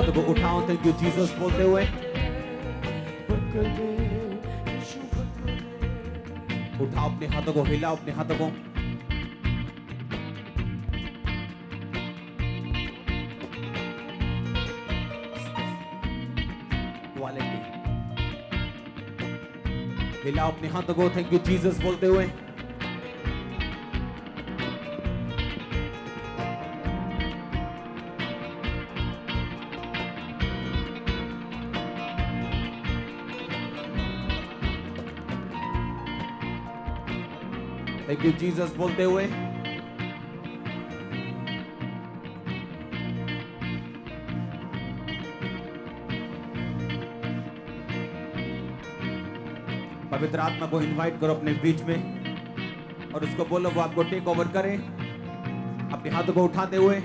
हाथों को उठाओ थैंक यू जीसस बोलते हुए। उठाओ अपने हाथों को, हिलाओ अपने हाथों को। क्वालिटी हिलाओ अपने हाथों को थैंक यू जीसस बोलते हुए। थैंक यू जीसस बोलते हुए। पवित्र आत्मा को इनवाइट करो अपने बीच में और उसको बोलो वो आपको टेक ओवर करे अपने हाथों को उठाते हुए।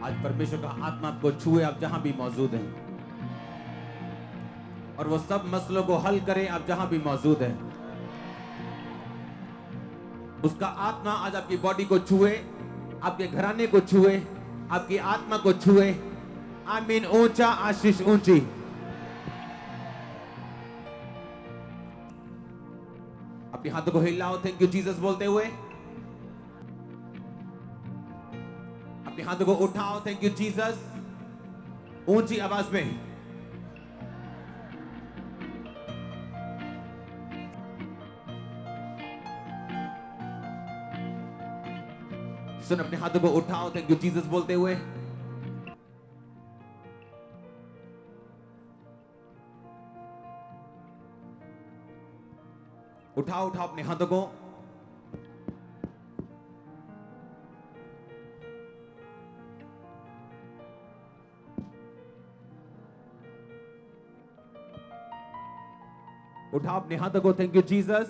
आज परमेश्वर का आत्मा आपको छुए, आप जहां भी मौजूद हैं, और वो सब मसलों को हल करे आप जहां भी मौजूद हैं। उसका आत्मा आज आपकी बॉडी को छुए, आपके घराने को छुए, आपकी आत्मा को छुए। आमीन। ऊंचा आशीष ऊंची। अपने हाथों को हिलाओ थैंक यू जीसस बोलते हुए। अपने हाथों को उठाओ थैंक यू जीसस ऊंची आवाज में। सुन, अपने हाथों को उठाओ थैंक यू जीसस बोलते हुए। उठाओ उठाओ अपने हाथों को। उठाओ अपने हाथों को थैंक यू जीसस।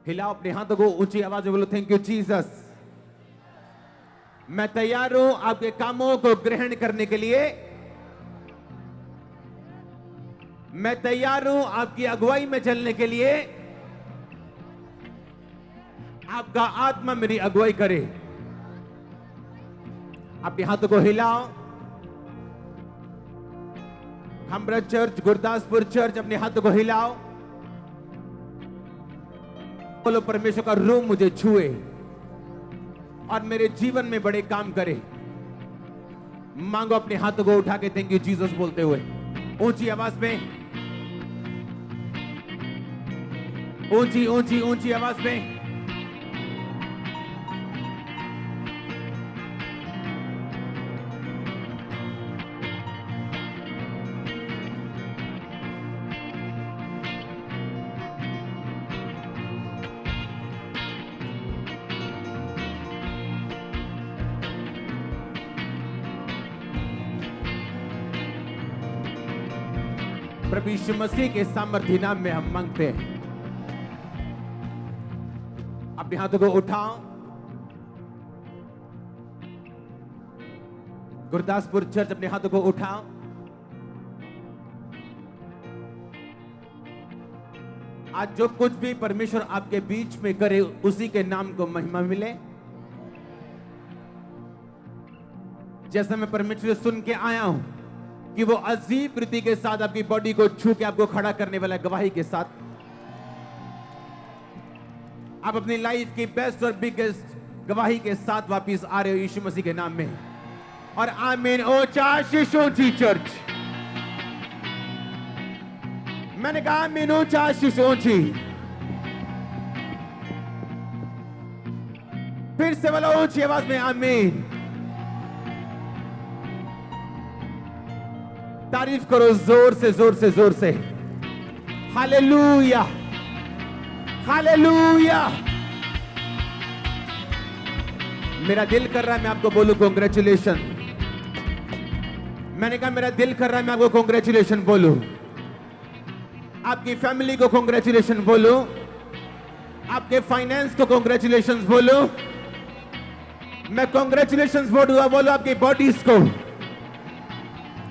हिलाओ अपने हाथों को, ऊंची आवाज में बोलो थैंक यू जीसस। मैं तैयार हूं आपके कामों को ग्रहण करने के लिए। मैं तैयार हूं आपकी अगुवाई में चलने के लिए। आपका आत्मा मेरी अगुवाई करे। अपने हाथों को हिलाओ। हमरा चर्च, गुरदासपुर चर्च, अपने हाथों को हिलाओ। बोलो परमेश्वर का रूह मुझे छुए और मेरे जीवन में बड़े काम करे। मांगो अपने हाथों को उठा के थैंक यू जीसस बोलते हुए ऊंची आवाज में। ऊंची ऊंची ऊंची आवाज में। प्रभु यीशु मसीह के सामर्थ्य नाम में हम मांगते हैं। अपने हाथों को उठाओ। गुरदासपुर चर्च, अपने हाथों को उठाओ। आज जो कुछ भी परमेश्वर आपके बीच में करे उसी के नाम को महिमा मिले। जैसा मैं परमेश्वर से सुन के आया हूं कि वो अजीब रीति के साथ आपकी बॉडी को छू के आपको खड़ा करने वाला गवाही के साथ आप अपनी लाइफ की बेस्ट और बिगेस्ट गवाही के साथ वापिस आ रहे हो यीशु मसीह के नाम में। और आमीन। ऊंचा आशीष ऊंची चर्च। मैंने कहा आमीन। ऊंचा आशीष ऊंची। फिर से बोलो ऊंची आवाज में आमीन। तारीफ करो जोर से जोर से जोर से। Hallelujah hallelujah. मेरा दिल कर रहा है मैं आपको बोलूं कॉन्ग्रेचुलेशन। मैंने कहा मेरा दिल कर रहा है मैं आपको कॉन्ग्रेचुलेशन बोलूं। आपकी फैमिली को कॉन्ग्रेचुलेशन बोलूं। आपके फाइनेंस को कॉन्ग्रेचुलेशंस बोलो, मैं कॉन्ग्रेचुलेशंस बोलो आपकी बॉडीज को,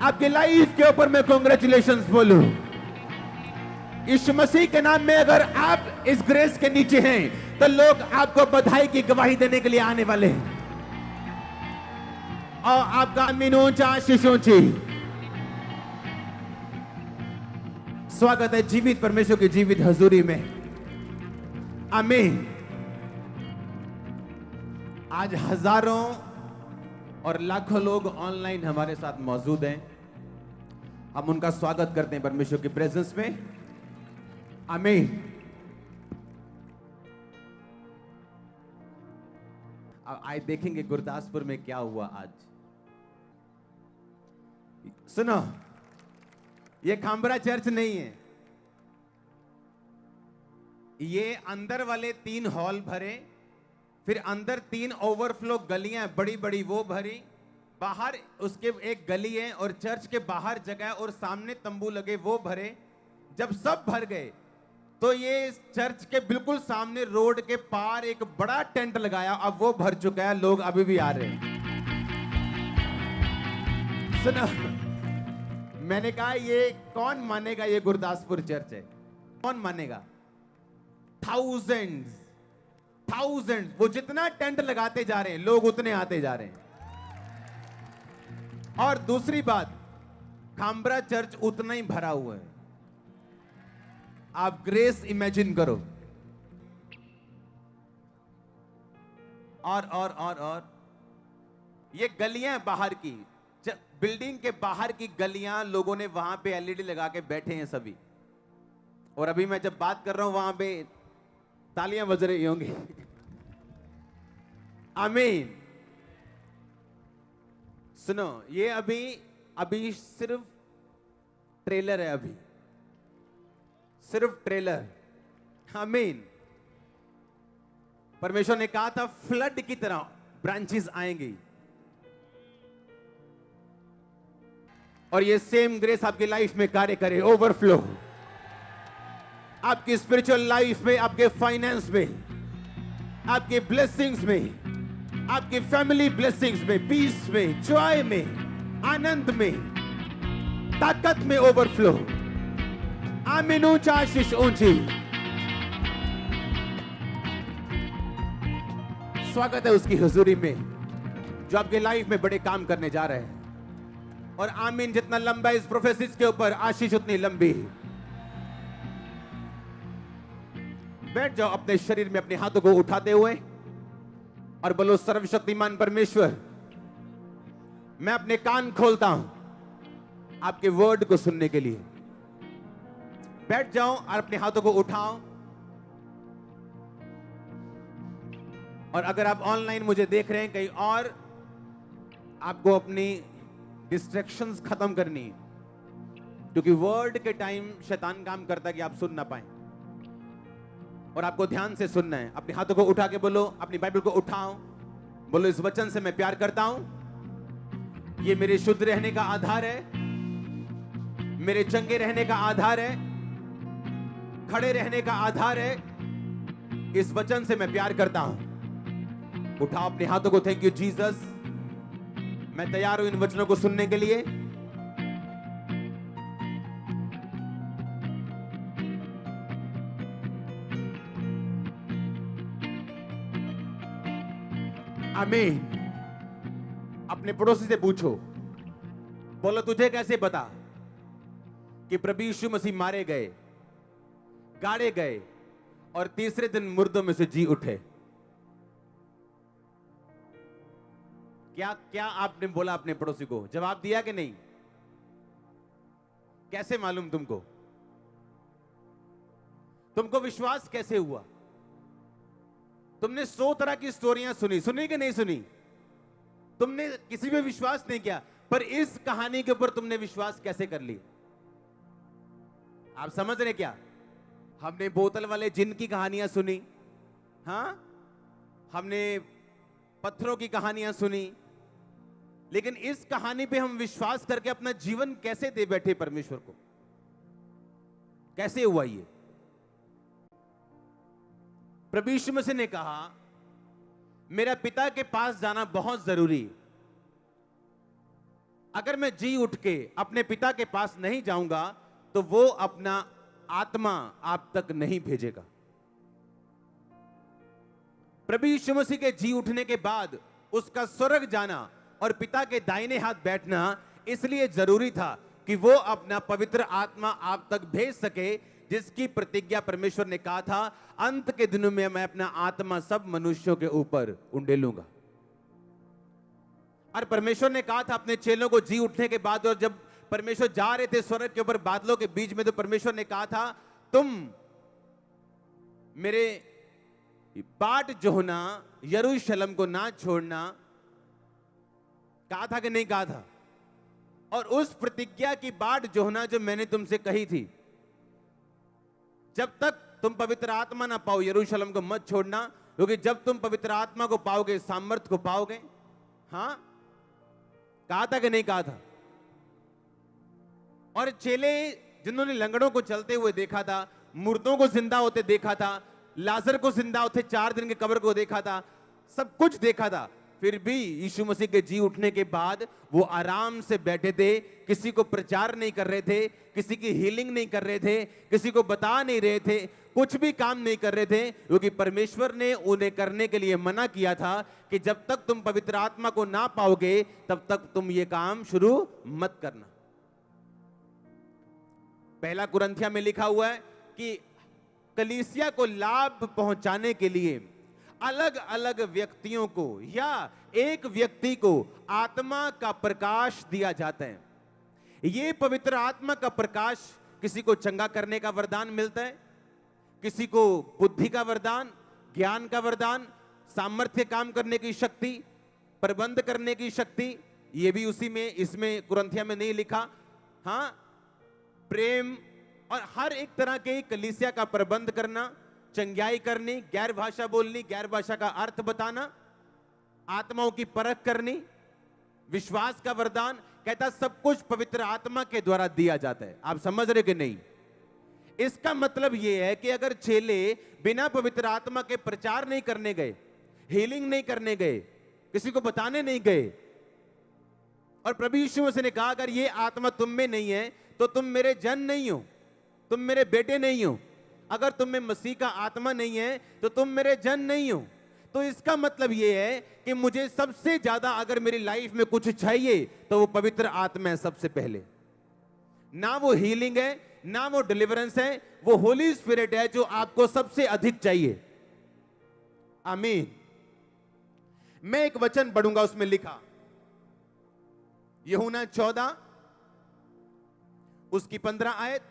आपके लाइफ के ऊपर मैं कॉन्ग्रेचुलेशंस बोलूं। यीशु मसीह के नाम में अगर आप इस ग्रेस के नीचे हैं तो लोग आपको बधाई की गवाही देने के लिए आने वाले हैं। और आपका आमीन ऊंचा, आशीष ऊंची। स्वागत है जीवित परमेश्वर की जीवित हजूरी में। आमीन। आज हजारों और लाखों लोग ऑनलाइन हमारे साथ मौजूद हैं। हम उनका स्वागत करते हैं परमेश्वर की प्रेजेंस में। आमीन। अब आए देखेंगे गुरदासपुर में क्या हुआ आज। सुनो, ये खांबरा चर्च नहीं है। ये अंदर वाले 3 हॉल भरे, फिर अंदर 3 ओवरफ्लो गलियां बड़ी बड़ी वो भरी, बाहर उसके एक गली है और चर्च के बाहर जगह और सामने तंबू लगे वो भरे। जब सब भर गए तो ये चर्च के बिल्कुल सामने रोड के पार एक बड़ा टेंट लगाया, अब वो भर चुका है, लोग अभी भी आ रहे हैं। सुनो, मैंने कहा ये कौन मानेगा ये गुरदासपुर चर्च है? कौन मानेगा? थाउजेंड्स, वो जितना टेंट लगाते जा रहे हैं लोग उतने आते जा रहे हैं। और दूसरी बात, खांबरा चर्च उतना ही भरा हुआ है। आप ग्रेस इमेजिन करो। और ये गलियां बाहर की, बिल्डिंग के बाहर की गलियां, लोगों ने वहां पे एलईडी लगा के बैठे हैं सभी। और अभी मैं जब बात कर रहा हूं वहां पे तालियां बज रही होंगी। आमीन। सुनो, ये अभी सिर्फ ट्रेलर है, अभी सिर्फ ट्रेलर। आमीन। परमेश्वर ने कहा था फ्लड की तरह ब्रांचेस आएंगी, और ये सेम ग्रेस आपकी लाइफ में कार्य करे, ओवरफ्लो आपकी स्पिरिचुअल लाइफ में, आपके फाइनेंस में, आपके ब्लेसिंग्स में, आपकी फैमिली ब्लेसिंग्स में, पीस में, जॉय में, आनंद में, ताकत में ओवरफ्लो। आमीन। ऊंचा, आशीष ऊंची। स्वागत है उसकी हुजूरी में जो आपके लाइफ में बड़े काम करने जा रहे हैं। और आमीन, जितना लंबा इस प्रोफेसिस के ऊपर, आशीष उतनी लंबी। बैठ जाओ अपने शरीर में, अपने हाथों को उठाते हुए और बोलो, सर्वशक्तिमान परमेश्वर, मैं अपने कान खोलता हूं आपके वर्ड को सुनने के लिए। बैठ जाओ और अपने हाथों को उठाओ। और अगर आप ऑनलाइन मुझे देख रहे हैं कहीं और, आपको अपनी डिस्ट्रैक्शंस खत्म करनी है, क्योंकि वर्ड के टाइम शैतान काम करता है कि आप सुन ना पाए, और आपको ध्यान से सुनना है। अपने हाथों को उठा के बोलो, अपनी बाइबल को उठाओ, बोलो, इस वचन से मैं प्यार करता हूं, ये मेरे शुद्ध रहने का आधार है, मेरे चंगे रहने का आधार है, खड़े रहने का आधार है। इस वचन से मैं प्यार करता हूं। उठाओ अपने हाथों को। थैंक यू जीसस, मैं तैयार हूं इन वचनों को सुनने के लिए। आमीन। अपने पड़ोसी से पूछो, बोलो, तुझे कैसे पता कि प्रभु यीशु मसीह मारे गए, गाड़े गए और तीसरे दिन मुर्दों में से जी उठे? क्या आपने बोला अपने पड़ोसी को? जवाब दिया कि नहीं? कैसे मालूम तुमको? तुमको विश्वास कैसे हुआ? तुमने 100 तरह की स्टोरियां सुनी कि नहीं सुनी? तुमने किसी पे विश्वास नहीं किया, पर इस कहानी के ऊपर तुमने विश्वास कैसे कर ली? आप समझ रहे क्या? हमने बोतल वाले जिन की कहानियां सुनी, हां, हमने पत्थरों की कहानियां सुनी, लेकिन इस कहानी पे हम विश्वास करके अपना जीवन कैसे दे बैठे परमेश्वर को? कैसे हुआ ये? प्रभु यीशु मसीह ने कहा, मेरा पिता के पास जाना बहुत जरूरी है। अगर मैं जी उठ के अपने पिता के पास नहीं जाऊंगा तो वो अपना आत्मा आप तक नहीं भेजेगा। प्रभु यीशु मसीह के जी उठने के बाद उसका स्वर्ग जाना और पिता के दाहिने हाथ बैठना इसलिए जरूरी था कि वो अपना पवित्र आत्मा आप तक भेज सके, जिसकी प्रतिज्ञा परमेश्वर ने कहा था, अंत के दिनों में मैं अपना आत्मा सब मनुष्यों के ऊपर उंडेलूंगा। और परमेश्वर ने कहा था अपने चेलों को जी उठने के बाद, और जब परमेश्वर जा रहे थे स्वर्ग के ऊपर बादलों के बीच में, तो परमेश्वर ने कहा था, तुम मेरे बाट जोहना यरूशलेम को ना छोड़ना। कहा था कि नहीं कहा था? और उस प्रतिज्ञा की बाट जोहना जो मैंने तुमसे कही थी, जब तक तुम पवित्र आत्मा ना पाओ यरूशलेम को मत छोड़ना, क्योंकि जब तुम पवित्र आत्मा को पाओगे सामर्थ को पाओगे। हां, कहा था कि नहीं कहा था? और चेले जिन्होंने लंगड़ों को चलते हुए देखा था, मुर्दों को जिंदा होते देखा था, लाजर को जिंदा होते 4 दिन के कब्र को देखा था, सब कुछ देखा था, फिर भी यीशु मसीह के जी उठने के बाद वो आराम से बैठे थे, किसी को प्रचार नहीं कर रहे थे, किसी की हीलिंग नहीं कर रहे थे, किसी को बता नहीं रहे थे, कुछ भी काम नहीं कर रहे थे, क्योंकि परमेश्वर ने उन्हें करने के लिए मना किया था कि जब तक तुम पवित्र आत्मा को ना पाओगे तब तक तुम ये काम शुरू मत करना। पहला कुरिन्थियों में लिखा हुआ है कि कलीसिया को लाभ पहुंचाने के लिए अलग अलग व्यक्तियों को या एक व्यक्ति को आत्मा का प्रकाश दिया जाता है। ये पवित्र आत्मा का प्रकाश, किसी को चंगा करने का वरदान मिलता है, किसी को बुद्धि का वरदान, ज्ञान का वरदान, सामर्थ्य काम करने की शक्ति, प्रबंध करने की शक्ति, ये भी उसी में, इसमें कुरिन्थियों में नहीं लिखा। हां, प्रेम और हर एक तरह के कलीसिया का प्रबंध करना, चंगाई करनी, गैर भाषा बोलनी, गैर भाषा का अर्थ बताना, आत्माओं की परख करनी, विश्वास का वरदान, कहता सब कुछ पवित्र आत्मा के द्वारा दिया जाता है। आप समझ रहे कि नहीं? इसका मतलब यह है कि अगर चेले बिना पवित्र आत्मा के प्रचार नहीं करने गए, हीलिंग नहीं करने गए, किसी को बताने नहीं गए, और प्रभु यीशु मसीह ने कहा अगर ये आत्मा तुम में नहीं है तो तुम मेरे जन नहीं हो, तुम मेरे बेटे नहीं हो, अगर तुम में मसीह का आत्मा नहीं है तो तुम मेरे जन नहीं हो। तो इसका मतलब यह है कि मुझे सबसे ज्यादा अगर मेरी लाइफ में कुछ चाहिए तो वो पवित्र आत्मा है सबसे पहले। ना वो हीलिंग है, ना वो डिलीवरेंस है, वो होली स्पिरिट है जो आपको सबसे अधिक चाहिए। आमीन। मैं एक वचन पढ़ूंगा, उसमें लिखा यूहन्ना 14 उसकी 15 आयत,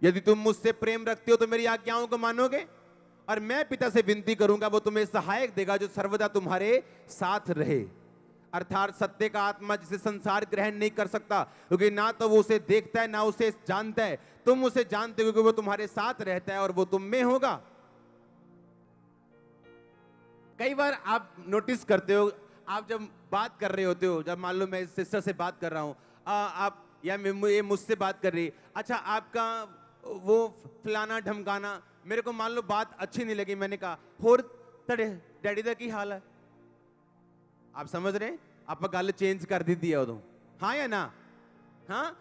यदि तुम मुझसे प्रेम रखते हो तो मेरी आज्ञाओं को मानोगे, और मैं पिता से विनती करूंगा वो तुम्हें सहायक देगा जो सर्वदा तुम्हारे साथ रहे, अर्थात सत्य का आत्मा जिसे संसार ग्रहण नहीं कर सकता, क्योंकि ना तो वो उसे देखता है ना उसे जानता है, तुम उसे जानते हो क्योंकि वो तुम्हारे साथ रहता है और वो तुम में होगा। कई बार आप नोटिस करते हो, आप जब बात कर रहे होते हो, जब मान लो मैं इस सिस्टर से बात कर रहा हूं, आप या ये मुझसे बात कर रही, अच्छा आपका वो फलाना ढमकाना, मेरे को मान लो बात अच्छी नहीं लगी, मैंने कहा होर तड़े डैडी दा की हाल है। आप समझ रहे हैं? आप गल चेंज कर दी है उदों, हाँ या ना? हाँ,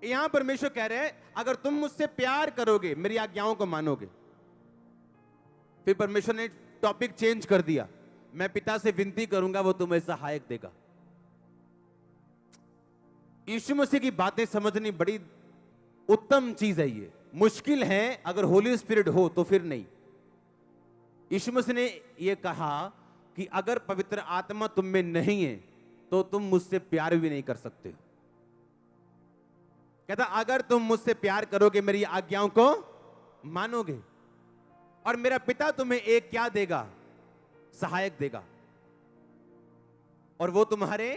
यहां परमेश्वर कह रहे हैं अगर तुम मुझसे प्यार करोगे, मेरी आज्ञाओं को मानोगे। फिर परमेश्वर ने टॉपिक चेंज कर दिया, मैं पिता से विनती करूंगा वो तुम्हें सहायक देगा। यीशु मसीह की बातें समझनी बड़ी उत्तम चीज है। ये मुश्किल है अगर होली स्पिरिट हो तो फिर नहीं। यीशु मसीह ने यह कहा कि अगर पवित्र आत्मा तुम में नहीं है तो तुम मुझसे प्यार भी नहीं कर सकते हो। कहता अगर तुम मुझसे प्यार करोगे, मेरी आज्ञाओं को मानोगे, और मेरा पिता तुम्हें एक क्या देगा? सहायक देगा, और वो तुम्हारे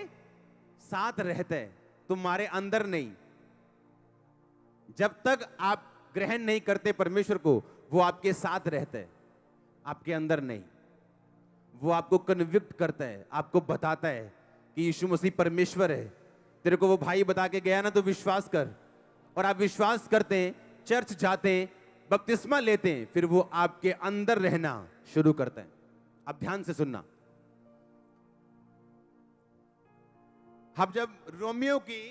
साथ रहता है, तुम्हारे अंदर नहीं। जब तक आप ग्रहण नहीं करते परमेश्वर को, वो आपके साथ रहता है, आपके अंदर नहीं। वो आपको कन्विक्ट करता है, आपको बताता है कि यीशु मसीह परमेश्वर है। तेरे को वो भाई बता के गया ना, तो विश्वास कर, और आप विश्वास करते हैं, चर्च जाते हैं, बपतिस्मा लेते हैं, फिर वो आपके अंदर रहना शुरू करता है। अब ध्यान से सुनना, अब जब रोमियो की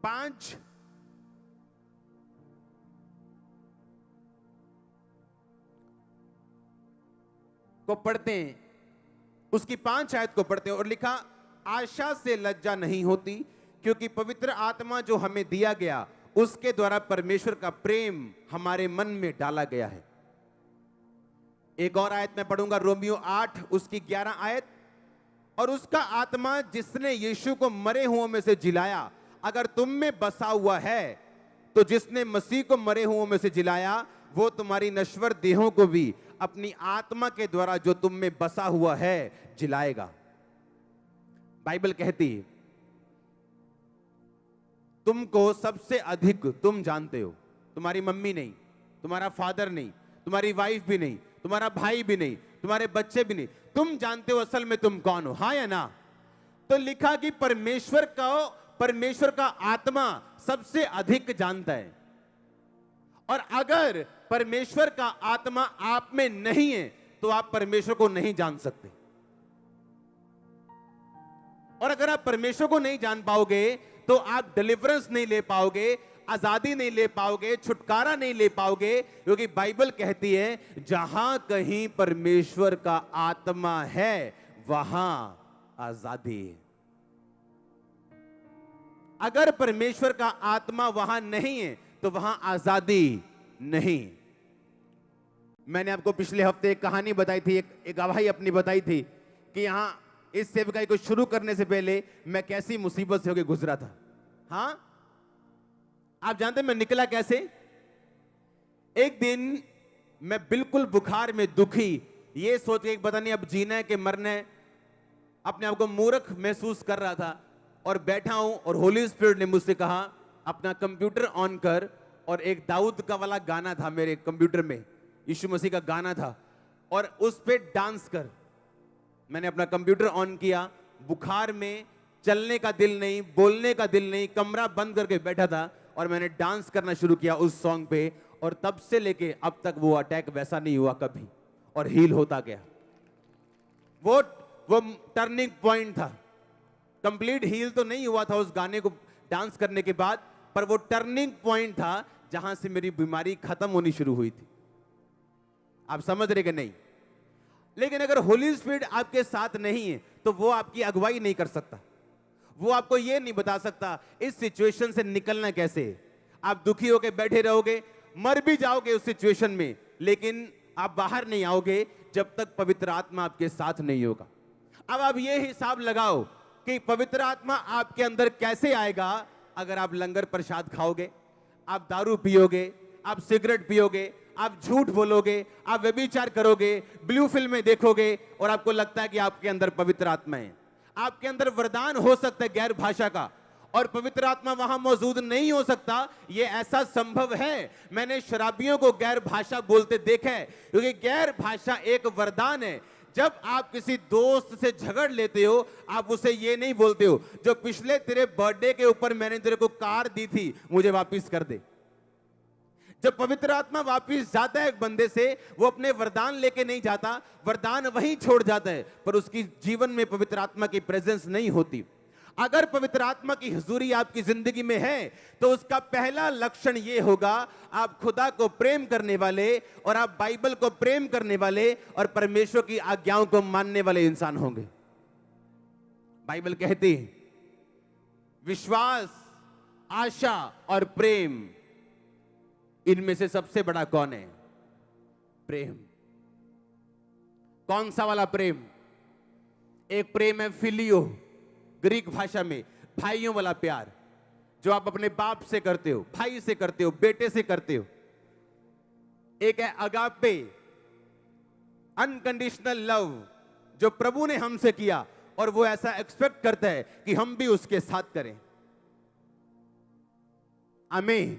5 को पढ़ते हैं, उसकी 5 आयत को पढ़ते हैं और लिखा, आशा से लज्जा नहीं होती क्योंकि पवित्र आत्मा जो हमें दिया गया उसके द्वारा परमेश्वर का प्रेम हमारे मन में डाला गया है। एक और आयत मैं पढ़ूंगा, रोमियो 8 उसकी 11 आयत, और उसका आत्मा जिसने यीशु को मरे हुओं में से जिलाया अगर तुम में बसा हुआ है, तो जिसने मसीह को मरे हुओं में से जिलाया वो तुम्हारी नश्वर देहों को भी अपनी आत्मा के द्वारा जो तुम में बसा हुआ है जिलाएगा। बाइबल कहती है तुमको सबसे अधिक तुम जानते हो, तुम्हारी मम्मी नहीं, तुम्हारा फादर नहीं, तुम्हारी वाइफ भी नहीं, तुम्हारा भाई भी नहीं, तुम्हारे बच्चे भी नहीं, तुम जानते हो असल में तुम कौन हो, हाँ या ना? तो लिखा कि परमेश्वर का आत्मा सबसे अधिक जानता है। और अगर परमेश्वर का आत्मा आप में नहीं है तो आप परमेश्वर को नहीं जान सकते। और अगर आप परमेश्वर को नहीं जान पाओगे तो आप डिलीवरेंस नहीं ले पाओगे, आजादी नहीं ले पाओगे, छुटकारा नहीं ले पाओगे, क्योंकि बाइबल कहती है जहां कहीं परमेश्वर का आत्मा है वहां आजादी है। अगर परमेश्वर का आत्मा वहां नहीं है तो वहां आजादी नहीं। मैंने आपको पिछले हफ्ते एक कहानी बताई थी, एक गवाही अपनी बताई थी कि यहां इस सेवकाई को शुरू करने से पहले मैं कैसी मुसीबत से होकर गुजरा था। हां, आप जानते हैं मैं निकला कैसे? एक दिन मैं बिल्कुल बुखार में दुखी, ये सोच के पता नहीं अब जीना है कि मरना है, अपने आप को मूर्ख महसूस कर रहा था और बैठा हूं और होली स्पिरिट ने मुझसे कहा अपना कंप्यूटर ऑन कर, और एक दाऊद का वाला गाना था मेरे कंप्यूटर में, यीशु मसीह का गाना था, और उस पे डांस कर। मैंने अपना कंप्यूटर ऑन किया, बुखार में चलने का दिल नहीं, बोलने का दिल नहीं, कमरा बंद करके बैठा था और मैंने डांस करना शुरू किया उस सॉन्ग पे, और तब से लेके अब तक वो अटैक वैसा नहीं हुआ कभी, और हील होता गया। वो टर्निंग पॉइंट था। कंप्लीट हील तो नहीं हुआ था उस गाने को डांस करने के बाद, पर वो टर्निंग पॉइंट था जहां से मेरी बीमारी खत्म होनी शुरू हुई थी। आप समझ रहे कि नहीं? लेकिन अगर होली स्पिरिट आपके साथ नहीं है तो वो आपकी अगुवाई नहीं कर सकता, वो आपको ये नहीं बता सकता इस सिचुएशन से निकलना कैसे है। आप दुखी होकर बैठे रहोगे, मर भी जाओगे उस सिचुएशन में, लेकिन आप बाहर नहीं आओगे जब तक पवित्र आत्मा आपके साथ नहीं होगा। अब आप ये हिसाब लगाओ कि पवित्र आत्मा आपके अंदर कैसे आएगा। अगर आप लंगर प्रसाद खाओगे, आप दारू पियोगे, आप सिगरेट पियोगे, आप झूठ बोलोगे, आप व्यभिचार करोगे, ब्लू फिल्में देखोगे, और आपको लगता है कि आपके अंदर पवित्र आत्मा है। आपके अंदर वरदान हो सकता है गैर भाषा का, और पवित्र आत्मा वहां मौजूद नहीं हो सकता। यह ऐसा संभव है, मैंने शराबियों को गैर भाषा बोलते देखा है, क्योंकि गैर भाषा एक वरदान है। जब आप किसी दोस्त से झगड़ लेते हो, आप उसे ये नहीं बोलते हो जो पिछले तेरे बर्थडे के ऊपर मैंने तेरे को कार दी थी मुझे वापस कर दे। जब पवित्र आत्मा वापस जाता है एक बंदे से, वो अपने वरदान लेके नहीं जाता, वरदान वहीं छोड़ जाता है, पर उसकी जीवन में पवित्र आत्मा की प्रेजेंस नहीं होती। अगर पवित्र आत्मा की हुजूरी आपकी जिंदगी में है तो उसका पहला लक्षण यह होगा, आप खुदा को प्रेम करने वाले, और आप बाइबल को प्रेम करने वाले, और परमेश्वर की आज्ञाओं को मानने वाले इंसान होंगे। बाइबल कहती है विश्वास, आशा और प्रेम, इनमें से सबसे बड़ा कौन है? प्रेम। कौन सा वाला प्रेम? एक प्रेम है फिलियो, ग्रीक भाषा में भाइयों वाला प्यार, जो आप अपने बाप से करते हो, भाई से करते हो, बेटे से करते हो। एक है अगापे, अनकंडीशनल लव, जो प्रभु ने हमसे किया और वो ऐसा एक्सपेक्ट करता है कि हम भी उसके साथ करें। आमीन।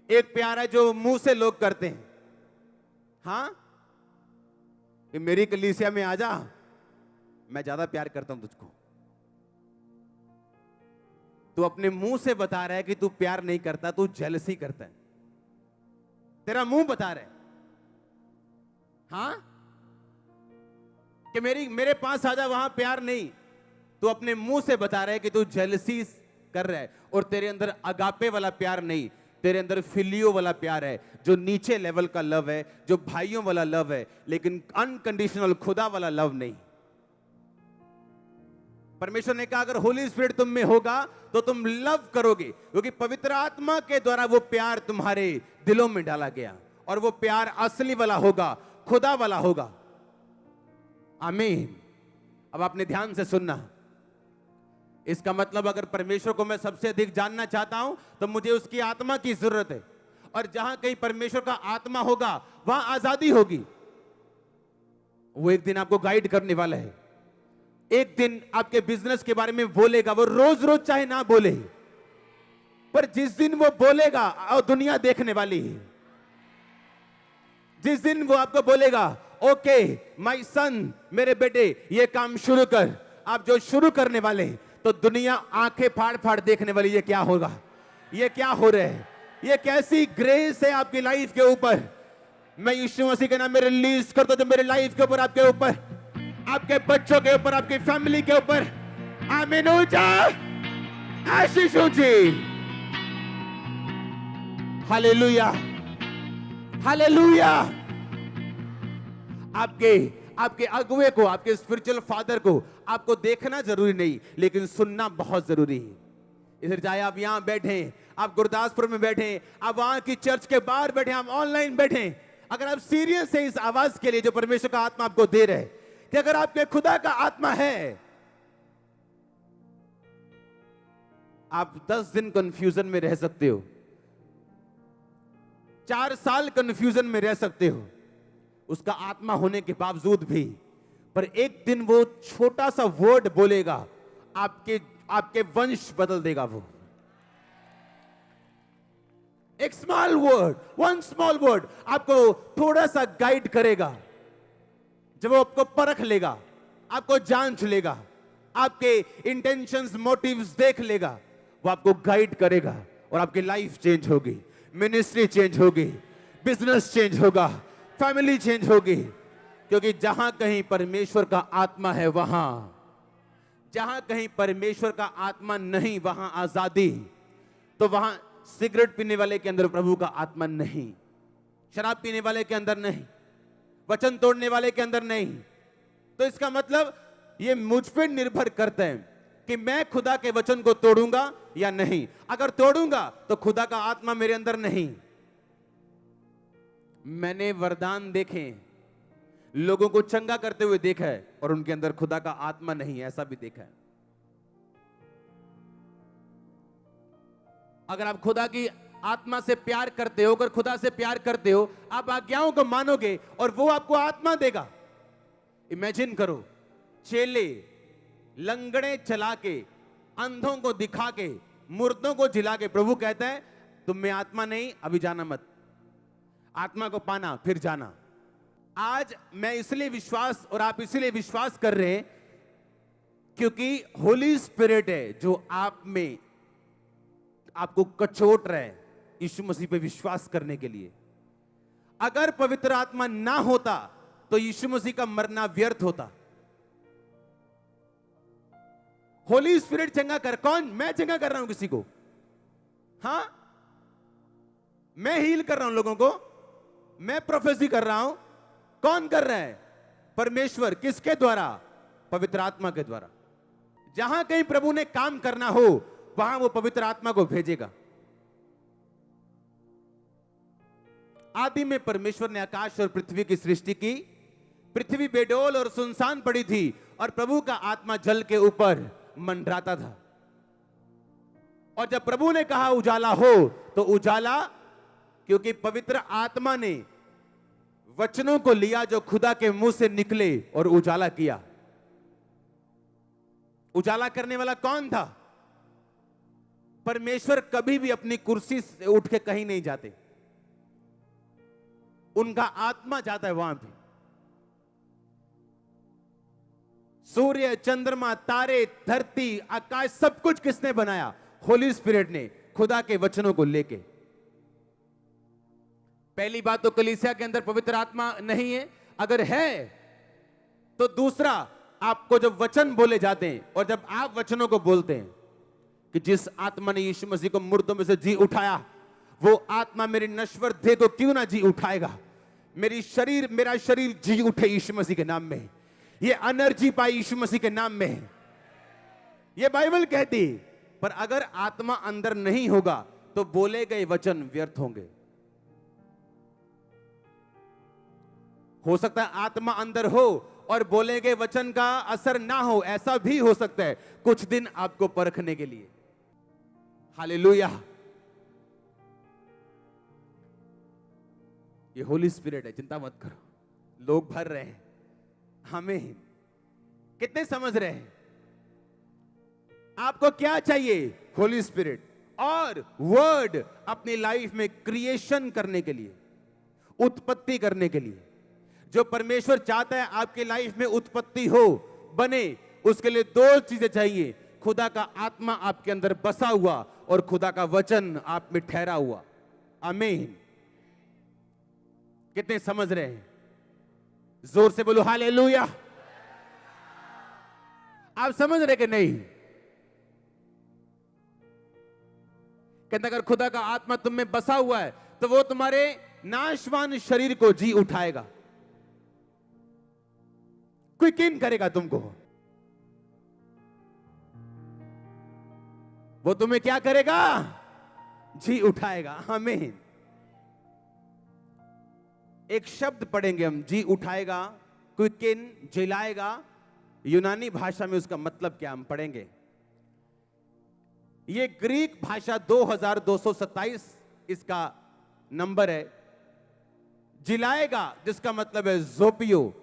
एक प्यार है जो मुंह से लोग करते हैं, हां कि मेरी कलीसिया में आ जा, मैं ज्यादा प्यार करता हूं तुझको। तू अपने मुंह से बता रहा है कि तू प्यार नहीं करता, तू जेलसी करता है। तेरा मुंह बता रहा है, हाँ, कि मेरे पास आजा, वहां प्यार नहीं। तू अपने मुंह से बता रहा है कि तू जेलसी कर रहा है, और तेरे अंदर अगापे वाला प्यार नहीं, तेरे अंदर फिलियो वाला प्यार है, जो नीचे लेवल का लव है, जो भाइयों वाला लव है, लेकिन अनकंडीशनल खुदा वाला लव नहीं। परमेश्वर ने कहा अगर होली स्पिरिट तुम में होगा तो तुम लव करोगे, क्योंकि पवित्र आत्मा के द्वारा वो प्यार तुम्हारे दिलों में डाला गया, और वो प्यार असली वाला होगा, खुदा वाला होगा। आमीन। अब आपने ध्यान से सुनना। इसका मतलब अगर परमेश्वर को मैं सबसे अधिक जानना चाहता हूं तो मुझे उसकी आत्मा की जरूरत है, और जहां कहीं परमेश्वर का आत्मा होगा वहां आजादी होगी। वो एक दिन आपको गाइड करने वाला है, एक दिन आपके बिजनेस के बारे में बोलेगा। वो रोज रोज चाहे ना बोले, पर जिस दिन वो बोलेगा और दुनिया देखने वाली है, जिस दिन वो आपको बोलेगा ओके माय सन, मेरे बेटे ये काम शुरू कर, आप जो शुरू करने वाले हैं, तो दुनिया आंखें फाड़ फाड़ देखने वाली, ये क्या होगा, ये क्या हो रहा है, ये कैसी ग्रेस है आपकी लाइफ के ऊपर। मैं यीशु मसीह के नाम में रिलीज करता हूं, जो मेरे लाइफ के ऊपर, आपके ऊपर, आपके बच्चों के ऊपर, आपकी फैमिली के ऊपर। आमीन। आशीष हो जी। Hallelujah, hallelujah. आपके अगुवे को, आपके स्पिरिचुअल फादर को आपको देखना जरूरी नहीं, लेकिन सुनना बहुत जरूरी है। इधर चाहे आप यहां बैठे, आप गुरदासपुर में बैठे, आप वहां की चर्च के बाहर बैठे, आप ऑनलाइन बैठे, अगर आप सीरियस है इस आवाज के लिए जो परमेश्वर का आत्मा आपको दे रहे हैं, कि अगर आपके खुदा का आत्मा है, आप 10 दिन कंफ्यूजन में रह सकते हो, 4 साल कंफ्यूजन में रह सकते हो उसका आत्मा होने के बावजूद भी, पर एक दिन वो छोटा सा वर्ड बोलेगा, आपके वंश बदल देगा। वो एक small word, one small word आपको थोड़ा सा गाइड करेगा। जब वो आपको परख लेगा, आपको जांच लेगा, आपके इंटेंशंस, मोटिव्स देख लेगा, वो आपको गाइड करेगा, और आपकी लाइफ चेंज होगी, मिनिस्ट्री चेंज होगी, बिजनेस चेंज होगा, फैमिली चेंज होगी। क्योंकि जहां कहीं परमेश्वर का आत्मा है, वहां, जहां कहीं परमेश्वर का आत्मा नहीं, वहां आजादी। तो वहां सिगरेट पीने वाले के अंदर प्रभु का आत्मा नहीं, शराब पीने वाले के अंदर नहीं, वचन तोड़ने वाले के अंदर नहीं। तो इसका मतलब ये मुझ पर निर्भर करता है कि मैं खुदा के वचन को तोड़ूंगा या नहीं। अगर तोड़ूंगा तो खुदा का आत्मा मेरे अंदर नहीं। मैंने वरदान देखे, लोगों को चंगा करते हुए देखा है, और उनके अंदर खुदा का आत्मा नहीं, ऐसा भी देखा है। अगर आप खुदा की आत्मा से प्यार करते हो, अगर खुदा से प्यार करते हो, आप आज्ञाओं को मानोगे और वो आपको आत्मा देगा। इमेजिन करो, चेले लंगड़े चला के, अंधों को दिखा के, मुर्दों को जिला के, प्रभु कहता है तुम में आत्मा नहीं, अभी जाना मत, आत्मा को पाना फिर जाना। आज मैं इसलिए विश्वास, और आप इसलिए विश्वास कर रहे हैं क्योंकि होली स्पिरिट है जो आप में, आपको कचोट रहा है यीशु मसीह पे विश्वास करने के लिए। अगर पवित्र आत्मा ना होता तो यीशु मसीह का मरना व्यर्थ होता। होली स्पिरिट चंगा कर, कौन? मैं चंगा कर रहा हूं किसी को? हां, मैं हील कर रहा हूं लोगों को, मैं प्रोफेसी कर रहा हूं। कौन कर रहा है? परमेश्वर। किसके द्वारा? पवित्र आत्मा के द्वारा। जहां कहीं प्रभु ने काम करना हो वहां वो पवित्र आत्मा को भेजेगा। आदि में परमेश्वर ने आकाश और पृथ्वी की सृष्टि की। पृथ्वी बेडोल और सुनसान पड़ी थी और प्रभु का आत्मा जल के ऊपर मंडराता था। और जब प्रभु ने कहा उजाला हो तो उजाला, क्योंकि पवित्र आत्मा ने वचनों को लिया जो खुदा के मुंह से निकले और उजाला किया। उजाला करने वाला कौन था? परमेश्वर कभी भी अपनी कुर्सी से उठ के कहीं नहीं जाते, उनका आत्मा जाता है वहां पे। सूर्य, चंद्रमा, तारे, धरती, आकाश, सब कुछ किसने बनाया? होली स्पिरिट ने, खुदा के वचनों को लेके। पहली बात तो कलीसिया के अंदर पवित्र आत्मा नहीं है। अगर है तो दूसरा, आपको जब वचन बोले जाते हैं और जब आप वचनों को बोलते हैं कि जिस आत्मा ने यीशु मसीह को मुर्दों में से जी उठाया, वो आत्मा मेरी नश्वर देह को क्यों ना जी उठाएगा। मेरा शरीर जी उठे यीशु मसीह के नाम में, ये एनर्जी पाई यीशु मसीह के नाम में, ये बाइबल कहती। पर अगर आत्मा अंदर नहीं होगा तो बोले गए वचन व्यर्थ होंगे। हो सकता है आत्मा अंदर हो और बोले गए वचन का असर ना हो, ऐसा भी हो सकता है, कुछ दिन आपको परखने के लिए। हालेलुया। ये होली स्पिरिट है, चिंता मत करो, लोग भर रहे हैं। हमें कितने समझ रहे हैं? आपको क्या चाहिए? होली स्पिरिट और वर्ड अपनी लाइफ में क्रिएशन करने के लिए, उत्पत्ति करने के लिए। जो परमेश्वर चाहता है आपकी लाइफ में उत्पत्ति हो, बने, उसके लिए दो चीजें चाहिए। खुदा का आत्मा आपके अंदर बसा हुआ और खुदा का वचन आप में ठहरा हुआ। आमीन। कितने समझ रहे हैं? जोर से बोलो हालेलुया। आप समझ रहे कि नहीं? कहते अगर खुदा का आत्मा तुम में बसा हुआ है तो वो तुम्हारे नाशवान शरीर को जी उठाएगा, क्विकन करेगा तुमको। वो तुम्हें क्या करेगा? जी उठाएगा। आमीन। एक शब्द पढ़ेंगे हम, जी उठाएगा, क्विकन, जिलाएगा। यूनानी भाषा में उसका मतलब क्या हम पढ़ेंगे। ये ग्रीक भाषा 2227 इसका नंबर है। जिलाएगा जिसका मतलब है जोपियो,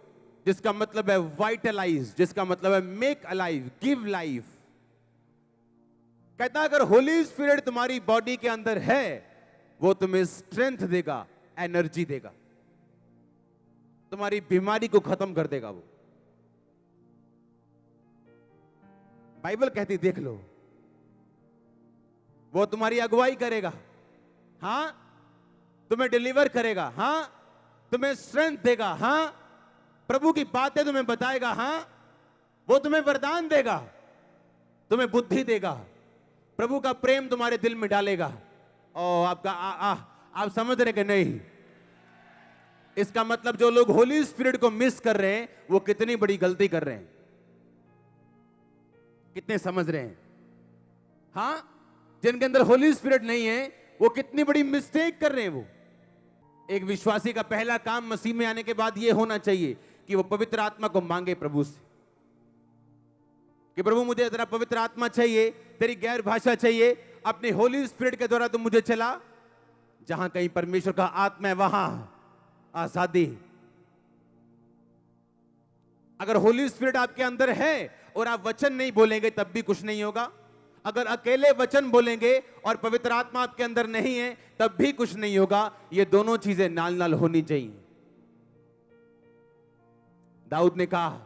जिसका मतलब है वाइटलाइज, जिसका मतलब है मेक अलाइव, गिव लाइफ। कहता अगर होली स्पिरिट तुम्हारी बॉडी के अंदर है, वो तुम्हें स्ट्रेंथ देगा, एनर्जी देगा, तुम्हारी बीमारी को खत्म कर देगा। बाइबल कहती देख लो, वो तुम्हारी अगुवाई करेगा। हां, तुम्हें डिलीवर करेगा। हां, तुम्हें स्ट्रेंथ देगा। हां, प्रभु की बातें तुम्हें बताएगा। हां, वो तुम्हें वरदान देगा, तुम्हें बुद्धि देगा, प्रभु का प्रेम तुम्हारे दिल में डालेगा। और आपका आप समझ रहे कि नहीं? इसका मतलब जो लोग होली स्पिरिट को मिस कर रहे हैं, वो कितनी बड़ी गलती कर रहे हैं। कितने समझ रहे हैं? हां, जिनके अंदर होली स्पिरिट नहीं है, वो कितनी बड़ी मिस्टेक कर रहे हैं। वो एक विश्वासी का पहला काम मसीह में आने के बाद यह होना चाहिए कि वो पवित्र आत्मा को मांगे प्रभु से, कि प्रभु मुझे तेरा पवित्र आत्मा चाहिए, तेरी गैर भाषा चाहिए, अपने होली स्पिरिट के द्वारा तुम मुझे चला। जहां कहीं परमेश्वर का आत्मा है वहां आजादी। अगर होली स्पिरिट आपके अंदर है और आप वचन नहीं बोलेंगे तब भी कुछ नहीं होगा। अगर अकेले वचन बोलेंगे और पवित्र आत्मा आपके अंदर नहीं है तब भी कुछ नहीं होगा। ये दोनों चीजें नाल नाल होनी चाहिए। दाऊद ने कहा,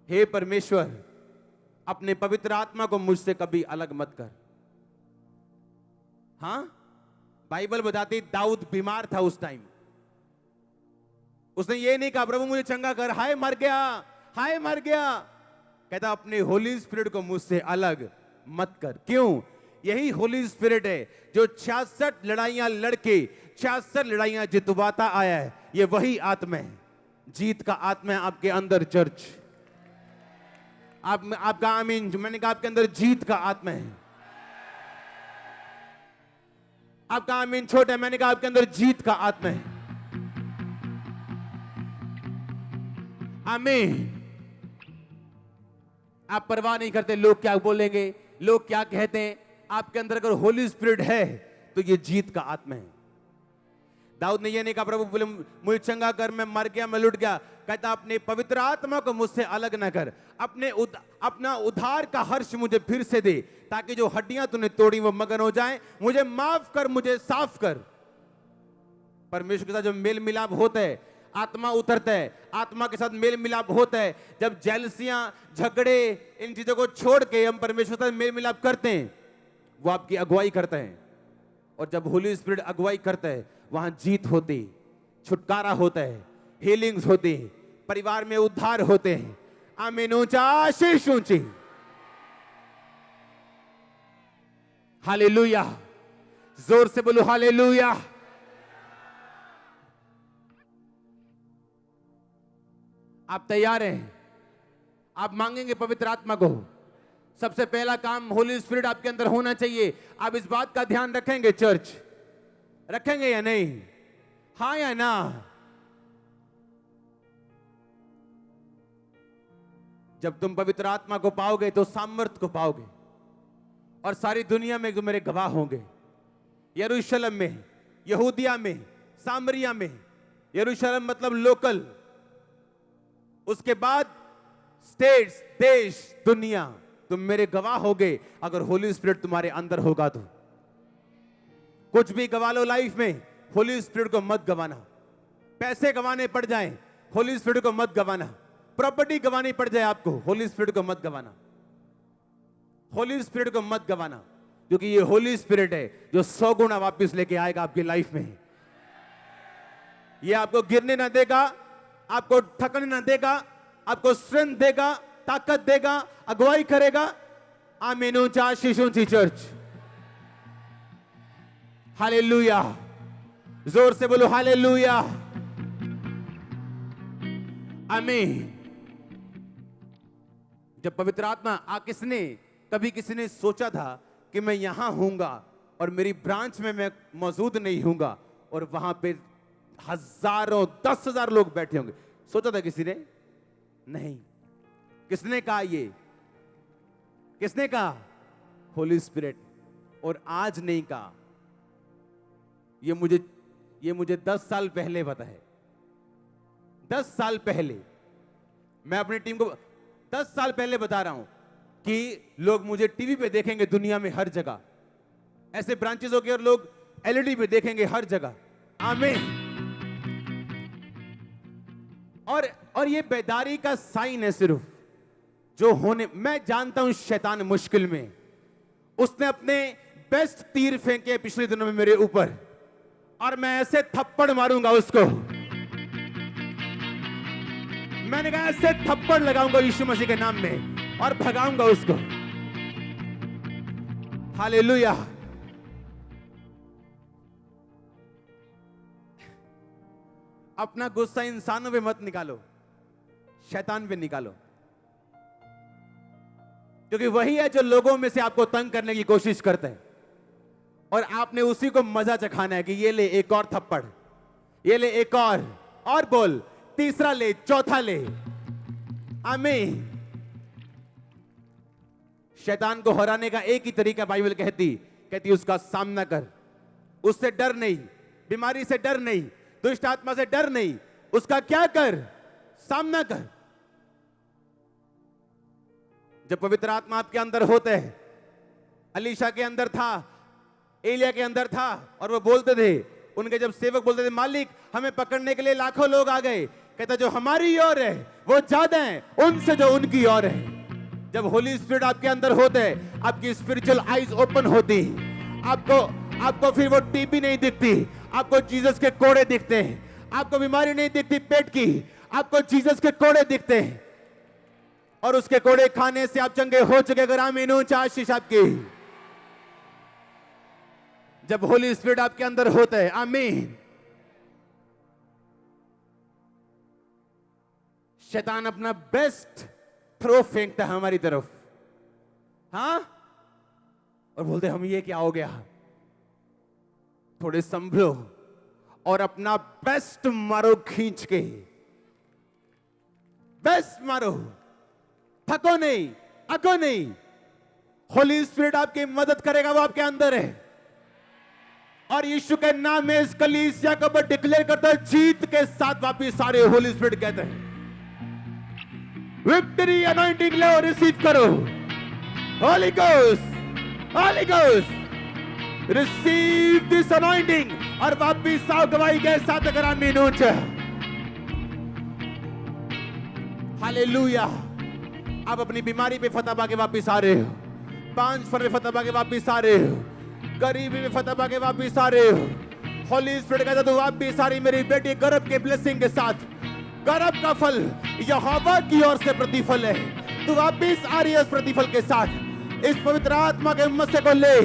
हे परमेश्वर, अपने पवित्र आत्मा को मुझसे कभी अलग मत कर। हां, बाइबल बताती दाऊद बीमार था उस टाइम। उसने ये नहीं कहा प्रभु मुझे चंगा कर, हाय मर गया, हाय मर गया। कहता अपने होली स्पिरिट को मुझसे अलग मत कर। क्यों? यही होली स्पिरिट है जो 66 लड़ाइयां लड़के 66 लड़ाइयां जितवाता आया है। ये वही आत्मा है, जीत का आत्मा है आपके अंदर। चर्च, आपका आमीन। मैंने कहा आपके अंदर जीत का आत्मा है। आपका आमीन छोटा है, मैंने कहा आपके अंदर जीत का आत्मा है। आमीन। आप परवाह नहीं करते लोग क्या बोलेंगे, लोग क्या कहते हैं। आपके अंदर अगर होली स्पिरिट है तो ये जीत का आत्मा है। दाऊद ने ये नहीं कहा प्रभु मुझे चंगा कर, मैं मर गया, मैं लुट गया। कहता अपने पवित्र आत्मा को मुझसे अलग ना कर, अपना उद्धार का हर्ष मुझे फिर से दे, ताकि जो हड्डियां तूने तोड़ी वो मगन हो जाए। मुझे माफ कर, मुझे साफ कर। परमेश्वर के साथ जो मेल मिलाप होता है, आत्मा उतरता है, आत्मा के साथ मेल मिलाप होता है। जब जेलसियां, झगड़े, इन चीजों को छोड़ के हम परमेश्वर के साथ मेल मिलाप करते हैं, वो आपकी अगुवाई करते हैं और जब होली स्पिरिट अगुवाई करता है वहां जीत होती, छुटकारा होता है, हीलिंग्स होती है, परिवार में उद्धार होते हैं। आमीन। ऊंचा आशीष ऊंची। हालेलुया। जोर से बोलो हालेलुया। आप तैयार हैं? आप मांगेंगे पवित्र आत्मा को। सबसे पहला काम होली स्पिरिट आपके अंदर होना चाहिए। आप इस बात का ध्यान रखेंगे चर्च? रखेंगे या नहीं? हाँ या ना? जब तुम पवित्र आत्मा को पाओगे तो सामर्थ को पाओगे और सारी दुनिया में जो मेरे गवाह होंगे। यरूशलेम में, यहूदिया में, सामरिया में। यरूशलेम मतलब लोकल, उसके बाद स्टेट्स, देश, दुनिया। तुम मेरे गवाह होगे अगर होली स्पिरिट तुम्हारे अंदर होगा तो। कुछ भी गवा लो लाइफ में, होली स्पिरिट को मत गवाना। पैसे गवाने पड़ जाएं, होली स्पिरिट को मत गवाना। प्रॉपर्टी गवानी पड़ जाए आपको, होली स्पिरिट को मत गवाना। होली स्पिरिट को मत गवाना, क्योंकि ये होली स्पिरिट है जो 100 गुना वापस लेके आएगा आपकी लाइफ में। ये आपको गिरने ना देगा, आपको थकने ना देगा, आपको स्ट्रेंथ देगा, ताकत देगा, अगुवाई करेगा। आमीन। ऊंचा आशीष ऊंची चर्च। हालेलुया। जोर से बोलो हालेलुया। आमीन। जब पवित्र आत्मा कभी किसी ने सोचा था कि मैं यहां हूंगा और मेरी ब्रांच में मैं मौजूद नहीं हूंगा और वहां पे हजारों 10,000 लोग बैठे होंगे, सोचा था किसी ने? नहीं। किसने कहा? ये किसने कहा? होली स्पिरिट। और आज नहीं कहा, ये मुझे 10 साल पहले पता है। 10 साल पहले मैं अपनी टीम को 10 साल पहले बता रहा हूं कि लोग मुझे टीवी पे देखेंगे दुनिया में हर जगह। ऐसे ब्रांचेस होंगे और लोग एलईडी पे देखेंगे हर जगह। आमीन। और ये बेदारी का साइन है सिर्फ जो होने। मैं जानता हूं शैतान मुश्किल में, उसने अपने बेस्ट तीर फेंके पिछले दिनों में मेरे ऊपर, और मैं ऐसे थप्पड़ मारूंगा उसको। मैंने कहा ऐसे थप्पड़ लगाऊंगा यीशु मसीह के नाम में और भगाऊंगा उसको। हालेलुया। अपना गुस्सा इंसानों पे मत निकालो, शैतान पे निकालो, क्योंकि वही है जो लोगों में से आपको तंग करने की कोशिश करते हैं और आपने उसी को मजा चखाना है कि ये ले एक और थप्पड़, ये ले एक और बोल, तीसरा ले, चौथा ले। आमीन। शैतान को हराने का एक ही तरीका बाइबल कहती उसका सामना कर। उससे डर नहीं, बीमारी से डर नहीं, दुष्ट आत्मा से डर नहीं, उसका क्या कर? सामना कर। जब पवित्र आत्मा आपके अंदर होते हैं, अलीशा के अंदर था, एलिया के अंदर था, और वो बोलते थे, उनके जब सेवक बोलते थे मालिक हमें पकड़ने के लिए लाखों लोग आ गए, कहता जो हमारी ओर है वो ज्यादा है उनसे जो उनकी ओर है। जब होली स्पिरिट आपके अंदर होते हैं, आपकी स्पिरिचुअल आईज ओपन होती, आपको फिर वो टीबी नहीं दिखती, आपको जीसस के कोड़े दिखते हैं। आपको बीमारी नहीं दिखती पेट की, आपको जीसस के कोड़े दिखते हैं, और उसके कोड़े खाने से आप चंगे हो चुके। अगर आमीन। ऊंचा आशीष आपकी। जब होली स्पिरिट आपके अंदर होता है, आमीन, शैतान अपना बेस्ट थ्रो फेंकता है हमारी तरफ, हाँ, और बोलते हम ये क्या हो गया, थोड़े संभलो और अपना बेस्ट मारो, खींच के बेस्ट मारो, थको नहीं, अको नहीं। होली स्पिरिट आपकी मदद करेगा, वो आपके अंदर है, और यीशु के नाम में इस कलीसिया को मैं डिक्लेयर करता हूं, जीत के साथ वापिस सारे होली स्पिरिट कहते हैं विक्ट्री अनॉइंटिंग लो, रिसीव करो। Holi ghost receive this anointing, और वापिस आओ गवाही के साथ। अगर आमीन ऊंचा। हालेलुया। आप अपनी बीमारी पे फतह पाके वापिस आ रहे हो, 5 फर पे फतह पाके वापिस आ रहे हो, गरीबी में फतह पाके वापिस आ रहे हो। होली स्पिरिट कहता तू वापिस आ रही मेरी बेटी, गर्भ के ब्लेसिंग के साथ। गर्भ का फल यहोवा की ओर से प्रतिफल है। तू वापिस आ रही है उस प्रतिफल के साथ। इस पवित्र आत्मा के मस्से को ले,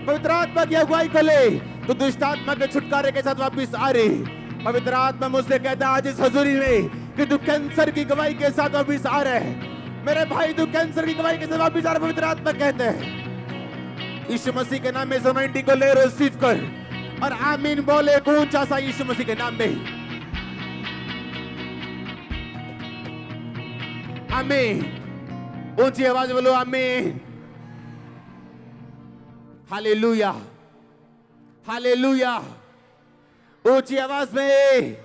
पवित्र आत्मा की अगुवाई को ले, तो दुष्ट आत्मा के छुटकारे के साथ वापिस आ रही। पवित्र आत्मा मुझसे कहता है आज इस हजूरी में कि तू कैंसर की गवाही के साथ वापिस आ रहे है। मेरे भाई तू कैंसर की गवाही के साथ वापिस आ रहा। पवित्र आत्मा कहते हैं यीशु मसीह के नाम में इस अनॉइंटिंग को ले, रिसीव कर और आमीन बोले ऊंचा सा यीशु मसीह के नाम में। आमीन, ऊंची आवाज बोलो आमीन। Hallelujah, hallelujah. ऊंची आवाज में।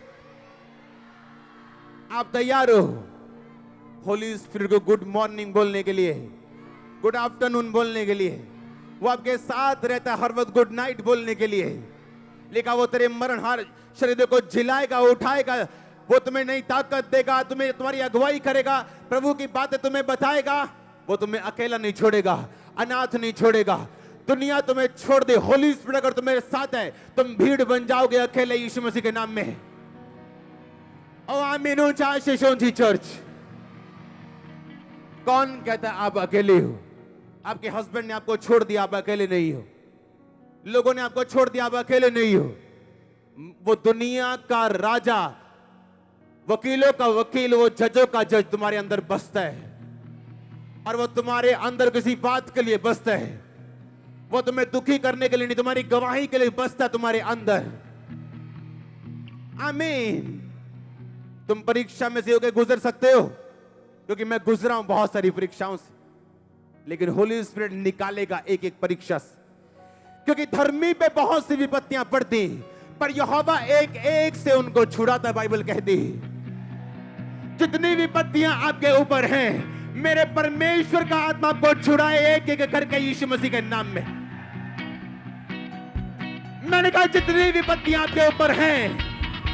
आप तैयार हो होली स्पिरिट को गुड मॉर्निंग बोलने के लिए, गुड आफ्टरनून बोलने के लिए? वो आपके साथ रहता है हर वक्त गुड नाइट बोलने के लिए। लिखा वो तेरे मरणहार शरीर को झिलाएगा, उठाएगा, वो तुम्हें नई ताकत देगा, तुम्हें तुम्हारी अगुवाई करेगा, प्रभु की बातें तुम्हें बताएगा। वो तुम्हें अकेला नहीं छोड़ेगा, अनाथ नहीं छोड़ेगा। दुनिया तुम्हें छोड़ दे, होली स्पिरिट अगर तुम्हारे साथ है तुम भीड़ बन जाओगे अकेले यीशु मसीह के नाम में। ओ आमीन, ऊंचा आशीष ऊंची चर्च। कौन कहता है आप अकेले हो? आपके हस्बैंड ने आपको छोड़ दिया, आप अकेले नहीं हो। लोगों ने आपको छोड़ दिया, आप अकेले नहीं हो। वो दुनिया का राजा, वकीलों का वकील, वो जजों का जज तुम्हारे अंदर बसता है और वो तुम्हारे अंदर किसी बात के लिए बसता है। वो तुम्हें दुखी करने के लिए नहीं, तुम्हारी गवाही के लिए बसता है तुम्हारे अंदर। आमीन। तुम परीक्षा में से होकर गुजर सकते हो, क्योंकि मैं गुजरा हूं बहुत सारी परीक्षाओं से, लेकिन होली स्पिरिट निकालेगा एक एक परीक्षा से। क्योंकि धर्मी पे बहुत सी विपत्तियां पड़ती, पर यहोवा एक एक से उनको छुड़ाता। बाइबल कहती है जितनी विपत्तियां आपके ऊपर हैं, मेरे परमेश्वर का आत्मा आपको छुड़ाए एक एक करके यीशु मसीह के नाम में। मैंने कहा जितनी विपत्तियां आपके ऊपर हैं,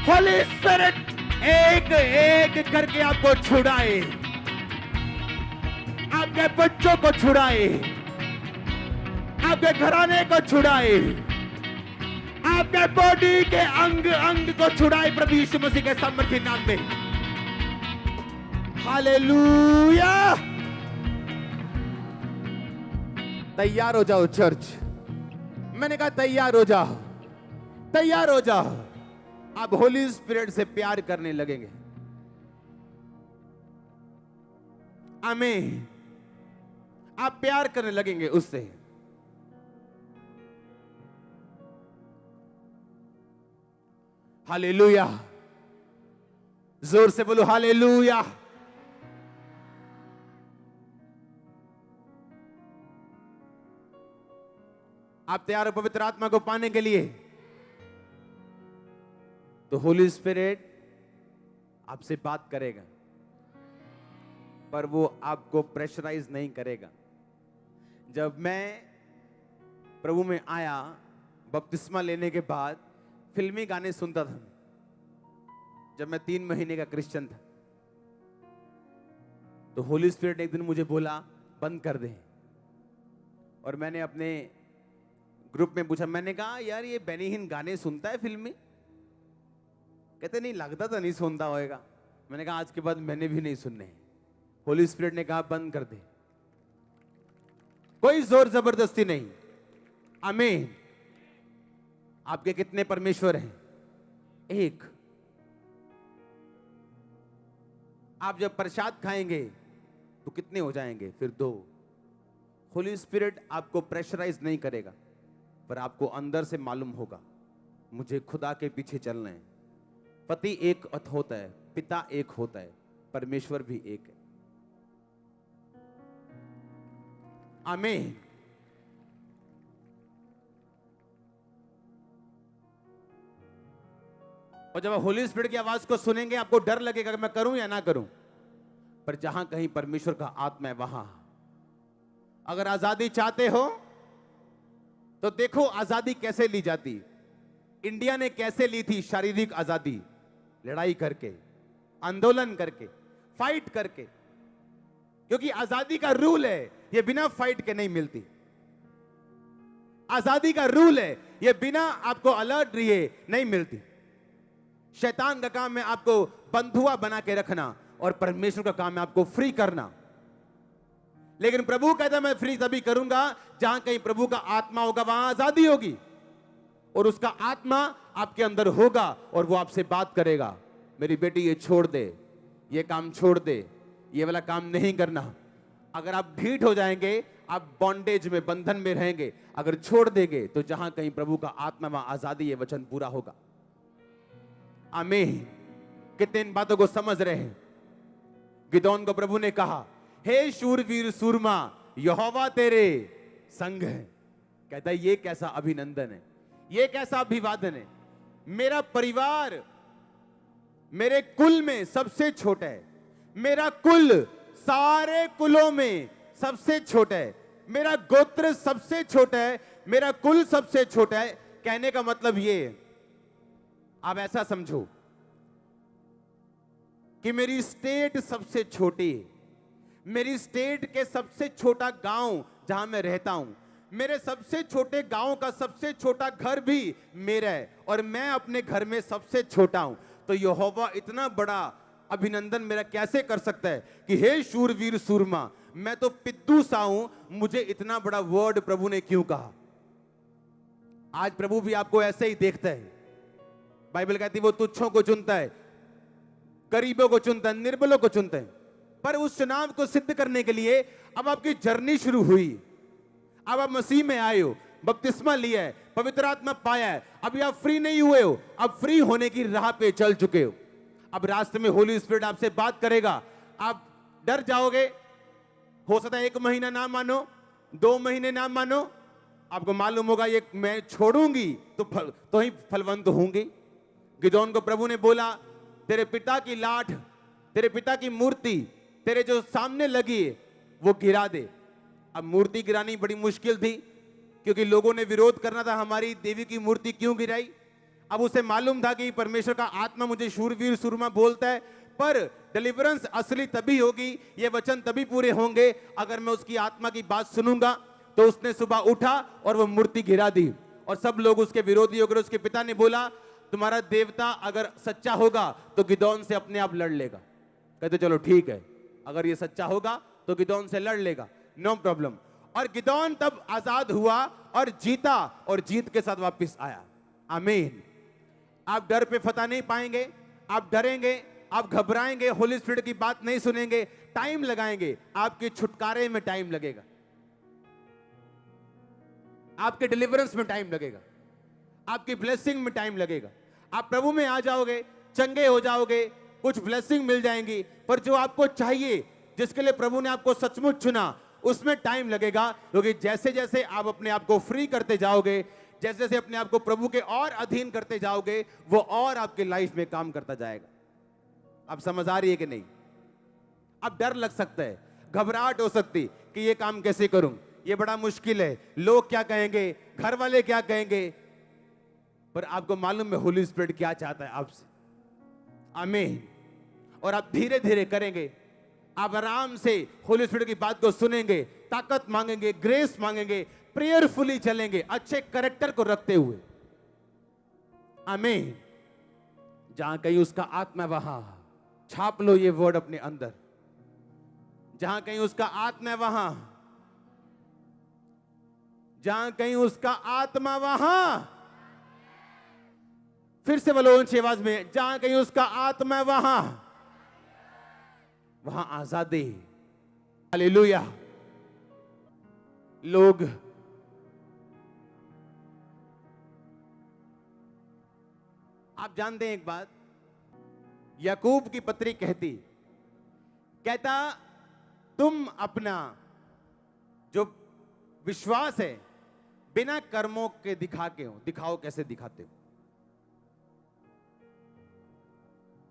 होली स्पिरिट एक एक करके आपको छुड़ाए, आपके बच्चों को छुड़ाए, आपके घराने को छुड़ाए, आपके बॉडी के अंग अंग को छुड़ाए प्रभु यीशु मसीह के सामर्थ्य नाम में। हालेलुया। तैयार हो जाओ चर्च। मैंने कहा तैयार हो जाओ, तैयार हो जाओ। आप होली स्पिरिट से प्यार करने लगेंगे। आमीन। आप प्यार करने लगेंगे उससे। हालेलुया। जोर से बोलो हालेलुया। आप तैयार हो पवित्र आत्मा को पाने के लिए? तो होली स्पिरिट आपसे बात करेगा, पर वो आपको प्रेशराइज नहीं करेगा। जब मैं प्रभु में आया बपतिस्मा लेने के बाद, फिल्मी गाने सुनता था। जब मैं 3 महीने का क्रिश्चियन था, तो होली स्पिरिट एक दिन मुझे बोला बंद कर दे। और मैंने अपने ग्रुप में पूछा, मैंने कहा यार ये बेनी हिन गाने सुनता है फिल्मी? कहते नहीं, लगता तो नहीं सुनता होएगा। मैंने कहा आज के बाद मैंने भी नहीं सुनने। होली स्पिरिट ने कहा बंद कर दे। कोई जोर जबरदस्ती नहीं। आमीन। आपके कितने परमेश्वर हैं? एक। आप जब प्रसाद खाएंगे तो कितने हो जाएंगे? फिर 2। होली स्पिरिट आपको प्रेशराइज नहीं करेगा, पर आपको अंदर से मालूम होगा मुझे खुदा के पीछे चलना है। पति एक होता है, पिता एक होता है, परमेश्वर भी एक है। आमीन। और जब आप होली स्पिरिट की आवाज को सुनेंगे आपको डर लगेगा कि मैं करूं या ना करूं, पर जहां कहीं परमेश्वर का आत्मा है वहां। अगर आजादी चाहते हो तो देखो आजादी कैसे ली जाती। इंडिया ने कैसे ली थी शारीरिक आजादी? लड़ाई करके, आंदोलन करके, फाइट करके। क्योंकि आजादी का रूल है, ये बिना फाइट के नहीं मिलती। आजादी का रूल है, ये बिना आपको अलर्ट रहिए नहीं मिलती। शैतान का काम है आपको बंधुआ बना के रखना और परमेश्वर का काम है आपको फ्री करना। लेकिन प्रभु कहता है मैं फ्री तभी करूंगा जहां कहीं प्रभु का आत्मा होगा, वहां आजादी होगी और उसका आत्मा आपके अंदर होगा और वो आपसे बात करेगा, मेरी बेटी ये छोड़ दे, ये काम छोड़ दे, ये वाला काम नहीं करना। अगर आप ढीठ हो जाएंगे, आप बॉन्डेज में, बंधन में रहेंगे। अगर छोड़ देंगे तो जहां कहीं प्रभु का आत्मा, वहां आजादी, ये वचन पूरा होगा। आमीन। कितने इन बातों को समझ रहे हैं? गिदोन को प्रभु ने कहा, हे शूरवीर सूरमा, यहोवा तेरे संग है। कहता है ये कैसा अभिनंदन है, ये कैसा अभिवादन है। मेरा परिवार मेरे कुल में सबसे छोटा है, मेरा कुल सारे कुलों में सबसे छोटा है, मेरा गोत्र सबसे छोटा है, मेरा कुल सबसे छोटा है। कहने का मतलब ये, आप ऐसा समझो कि मेरी स्टेट सबसे छोटी है, मेरी स्टेट के सबसे छोटा गांव जहां मैं रहता हूं, मेरे सबसे छोटे गांव का सबसे छोटा घर भी मेरा है और मैं अपने घर में सबसे छोटा हूं। तो यहोवा इतना बड़ा अभिनंदन मेरा कैसे कर सकता है कि हे शूरवीर सूरमा, मैं तो पिद्दू सा हूं, मुझे इतना बड़ा वर्ड प्रभु ने क्यों कहा। आज प्रभु भी आपको ऐसे ही देखता है। बाइबल कहती है वो तुच्छों को चुनता है, गरीबों को चुनता है, निर्बलों को चुनता है। पर उस चुनाव को सिद्ध करने के लिए अब आपकी जर्नी शुरू हुई। अब आप मसीह में आए हो, बपतिस्मा लिया है, पवित्र आत्मा पाया है। अभी आप फ्री नहीं हुए हो, अब फ्री होने की राह पे चल चुके हो। अब रास्ते में होली स्पिरिट आपसे बात करेगा, आप डर जाओगे। हो सकता है 1 महीना ना मानो, 2 महीने ना मानो, आपको मालूम होगा ये मैं छोड़ूंगी तो ही फलवंत होंगी। गिदोन को प्रभु ने बोला, तेरे पिता की लाठ, तेरे पिता की मूर्ति तेरे जो सामने लगी है वो गिरा दे। अब मूर्ति गिरानी बड़ी मुश्किल थी क्योंकि लोगों ने विरोध करना था, हमारी देवी की मूर्ति क्यों गिराई। अब उसे मालूम था कि परमेश्वर का आत्मा मुझे शूरवीर सूरमा बोलता है, पर डिलीवरेंस असली तभी होगी, ये वचन तभी पूरे होंगे अगर मैं उसकी आत्मा की बात सुनूंगा। तो उसने सुबह उठा और वो मूर्ति गिरा दी और सब लोग उसके विरोधी हो गए। उसके पिता ने बोला, तुम्हारा देवता अगर सच्चा होगा तो गिदोन से अपने आप लड़ लेगा। कहते चलो ठीक है, अगर ये सच्चा होगा तो गिदोन से लड़ लेगा, नो प्रॉब्लम। और गिदोन तब आजाद हुआ और जीता और जीत के साथ वापस आया। आमीन। आप डर पे फतह नहीं पाएंगे, आप डरेंगे, आप घबराएंगे, होली स्पिरिट की बात नहीं सुनेंगे, टाइम लगाएंगे। आपके छुटकारे में टाइम लगेगा, आपके डिलीवरेंस में टाइम लगेगा, आपकी ब्लेसिंग में टाइम लगेगा। आप प्रभु में आ जाओगे, चंगे हो जाओगे, कुछ ब्लेसिंग मिल जाएंगी, पर जो आपको चाहिए, जिसके लिए प्रभु ने आपको सचमुच चुना, उसमें टाइम लगेगा। क्योंकि जैसे जैसे आप अपने आप को फ्री करते जाओगे, जैसे जैसे अपने आप को प्रभु के और अधीन करते जाओगे, वो और आपके लाइफ में काम करता जाएगा। आप समझ आ रही है कि नहीं? अब डर लग सकता है, घबराहट हो सकती कि ये काम कैसे करूं, ये बड़ा मुश्किल है, लोग क्या कहेंगे, घर वाले क्या कहेंगे। पर आपको मालूम है होली स्पिरिट क्या चाहता है आपसे। आमीन। और आप धीरे धीरे करेंगे, आप आराम से होली स्पिरिट की बात को सुनेंगे, ताकत मांगेंगे, ग्रेस मांगेंगे, प्रेयरफुली चलेंगे, अच्छे कैरेक्टर को रखते हुए। आमीन। जहां कहीं उसका आत्मा, वहां छाप लो ये वर्ड अपने अंदर, जहां कहीं उसका आत्मा वहां, जहां कहीं उसका आत्मा वहां। फिर से बोलो ऊंची आवाज में, जहां कहीं उसका आत्मा वहां, वहां आजादी। हालेलुया। लोग आप जानते हैं एक बात, याकूब की पत्री कहता तुम अपना जो विश्वास है बिना कर्मों के दिखाओ कैसे दिखाते हो।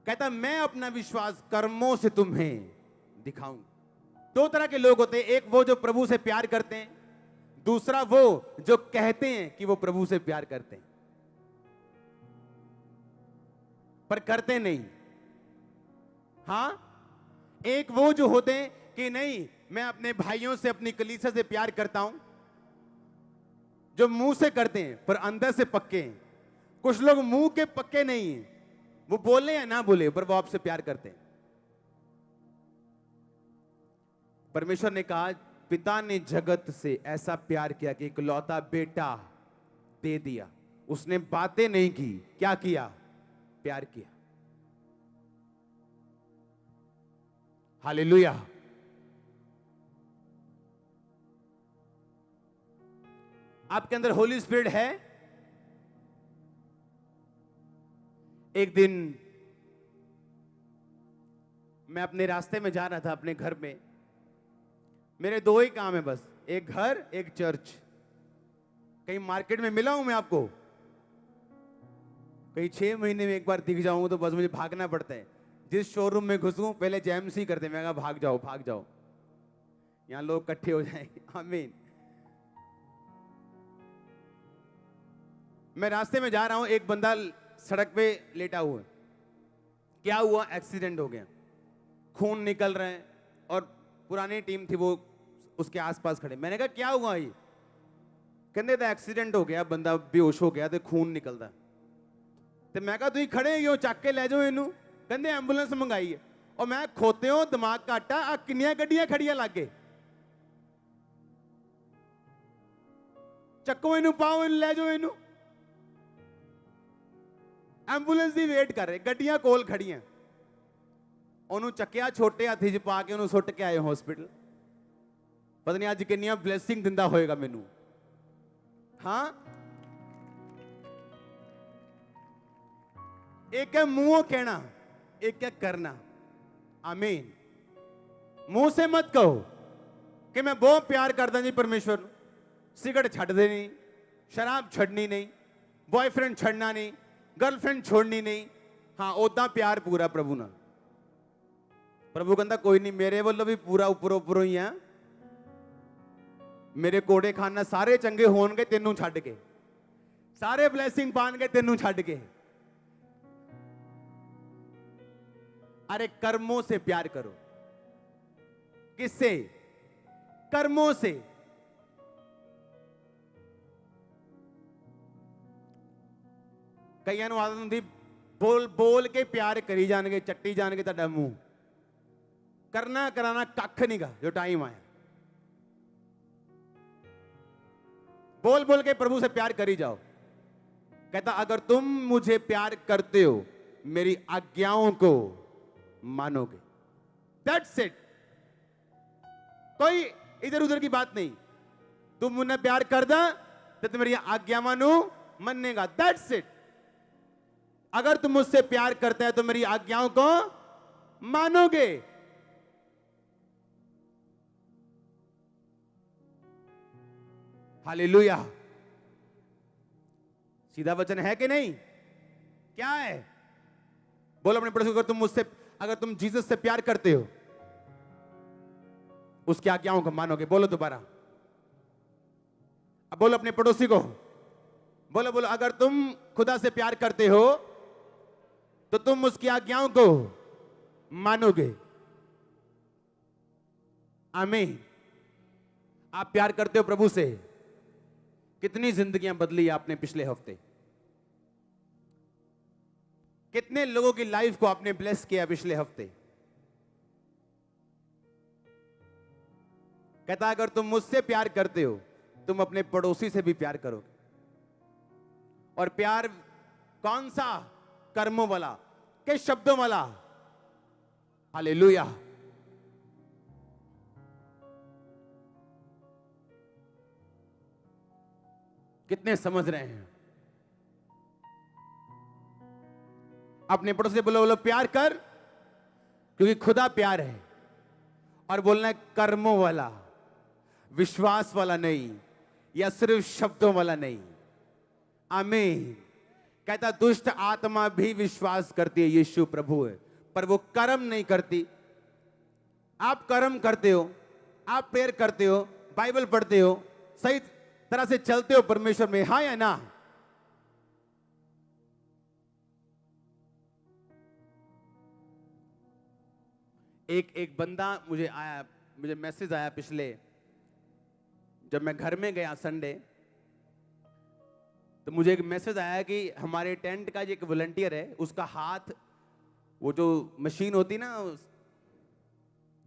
कहता मैं अपना विश्वास कर्मों से तुम्हें दिखाऊं। 2 तरह के लोग होते हैं, एक वो जो प्रभु से प्यार करते हैं, दूसरा वो जो कहते हैं कि वो प्रभु से प्यार करते हैं पर करते नहीं। हां, एक वो जो होते हैं कि नहीं, मैं अपने भाइयों से, अपनी कलीसिया से प्यार करता हूं, जो मुंह से करते हैं पर अंदर से पक्के हैं। कुछ लोग मुंह के पक्के नहीं हैं, वो बोले या ना बोले पर वो आपसे प्यार करते हैं। परमेश्वर ने कहा, पिता ने जगत से ऐसा प्यार किया कि इकलौता बेटा दे दिया। उसने बातें नहीं की, क्या किया? प्यार किया। हालेलुया। आपके अंदर होली स्पिरिट है? एक दिन मैं अपने रास्ते में जा रहा था अपने घर में। मेरे दो ही काम है बस, एक घर एक चर्च। कहीं मार्केट में मिला हूं मैं आपको? कहीं 6 महीने में एक बार दिख जाऊं तो बस मुझे भागना पड़ता है। जिस शोरूम में घुसूं पहले जेएमसी करते, मैं कहा भाग जाओ भाग जाओ, यहां लोग इकट्ठे हो जाएंगे। आमीन। मैं रास्ते में जा रहा हूं, एक बंदा सड़क पे लेटा हुआ है। क्या हुआ? एक्सीडेंट हो गया, खून निकल रहे हैं और पुरानी टीम थी वो उसके आसपास खड़े। मैंने कहा क्या हुआ? ये कहते थे एक्सीडेंट हो गया, बंदा बेहोश हो गया, तो खून निकलता। तो मैं कहा तुम खड़े हो चक के ले जाओ इनू। कहते एंबुलेंस मंगाई है। और मैं खोते हो दिमाग काटा, आ किन्नियां गड्डियां खड़ियां लागे, चक्को इनू, पाओ इनू, ले जाओ इनू। एंबुलेंस की वेट कर रहे, गड्डियां कोल खड़ियां। ਉਹਨੂੰ ਚੱਕਿਆ ਛੋਟੇ ਹੱਥੀ 'ਚ ਪਾ ਕੇ ਉਹਨੂੰ ਸੁੱਟ ਕੇ ਆਏ ਹਸਪੀਟਲ। ਪਤਾ ਨਹੀਂ ਅੱਜ ਕਿੰਨੀਆਂ ਬਲੇਸਿੰਗ ਦਿੰਦਾ ਹੋਏਗਾ ਮੈਨੂੰ। हाँ, एक है मुंहों कहना, एक है करना। आमीन। मुंह से मत कहो कि मैं बहुत प्यार करता जी परमेश्वर, सिगरेट छड़ देनी, शराब छड़नी नहीं, बॉयफ्रेंड छड़ना नहीं, गर्लफ्रेंड छोड़नी नहीं। हाँ, ओदा प्यार पूरा प्रभु ना। प्रभु कहता कोई नहीं, मेरे वालों भी पूरा उपरों उपरों ही है। मेरे कोड़े खाना सारे चंगे होणगे तेनू छड़ के, सारे ब्लैसिंग पाएंगे तेनू छड़ के। अरे कर्मों से प्यार करो। किससे? कर्मों से। कई आदत होंदी बोल बोल के प्यार करी जाएंगे, चट्टी जाएंगे तुहाडा मुंह, करना कराना कख नहीं गा। जो टाइम आया बोल बोल के प्रभु से प्यार करी जाओ। कहता अगर तुम मुझे प्यार करते हो मेरी आज्ञाओं को मानोगे। That's it. कोई इधर उधर की बात नहीं। तुम मुझे प्यार करदा तो तुम मेरी आज्ञा मानो मनेगा। That's it. अगर तुम मुझसे प्यार करते हैं तो मेरी आज्ञाओं को मानोगे। हालेलुया। सीधा वचन है कि नहीं? क्या है? बोलो अपने पड़ोसी को, अगर तुम जीसस से प्यार करते हो उसकी आज्ञाओं को मानोगे। बोलो दोबारा। अब बोलो अपने पड़ोसी को, बोलो बोलो, अगर तुम खुदा से प्यार करते हो तो तुम उसकी आज्ञाओं को मानोगे। आमीन। आप प्यार करते हो प्रभु से। कितनी जिंदगियां बदली आपने पिछले हफ्ते? कितने लोगों की लाइफ को आपने ब्लेस किया पिछले हफ्ते? कहता अगर तुम मुझसे प्यार करते हो तुम अपने पड़ोसी से भी प्यार करोगे। और प्यार कौन सा? कर्मों वाला के शब्दों वाला। हालेलुया। कितने समझ रहे हैं? अपने पड़ोसी से बोलो, बोलो प्यार कर क्योंकि खुदा प्यार है। और बोलना है कर्मों वाला, विश्वास वाला नहीं, या सिर्फ शब्दों वाला नहीं। आमीन। कहता दुष्ट आत्मा भी विश्वास करती है यीशु प्रभु है, पर वो कर्म नहीं करती। आप कर्म करते हो, आप प्रेयर करते हो, बाइबल पढ़ते हो, सही तरह से चलते हो परमेश्वर में, हाँ या ना? एक बंदा मुझे मैसेज आया पिछले, जब मैं घर में गया संडे, तो मुझे एक मैसेज आया कि हमारे टेंट का जो एक वॉलंटियर है, उसका हाथ वो जो मशीन होती ना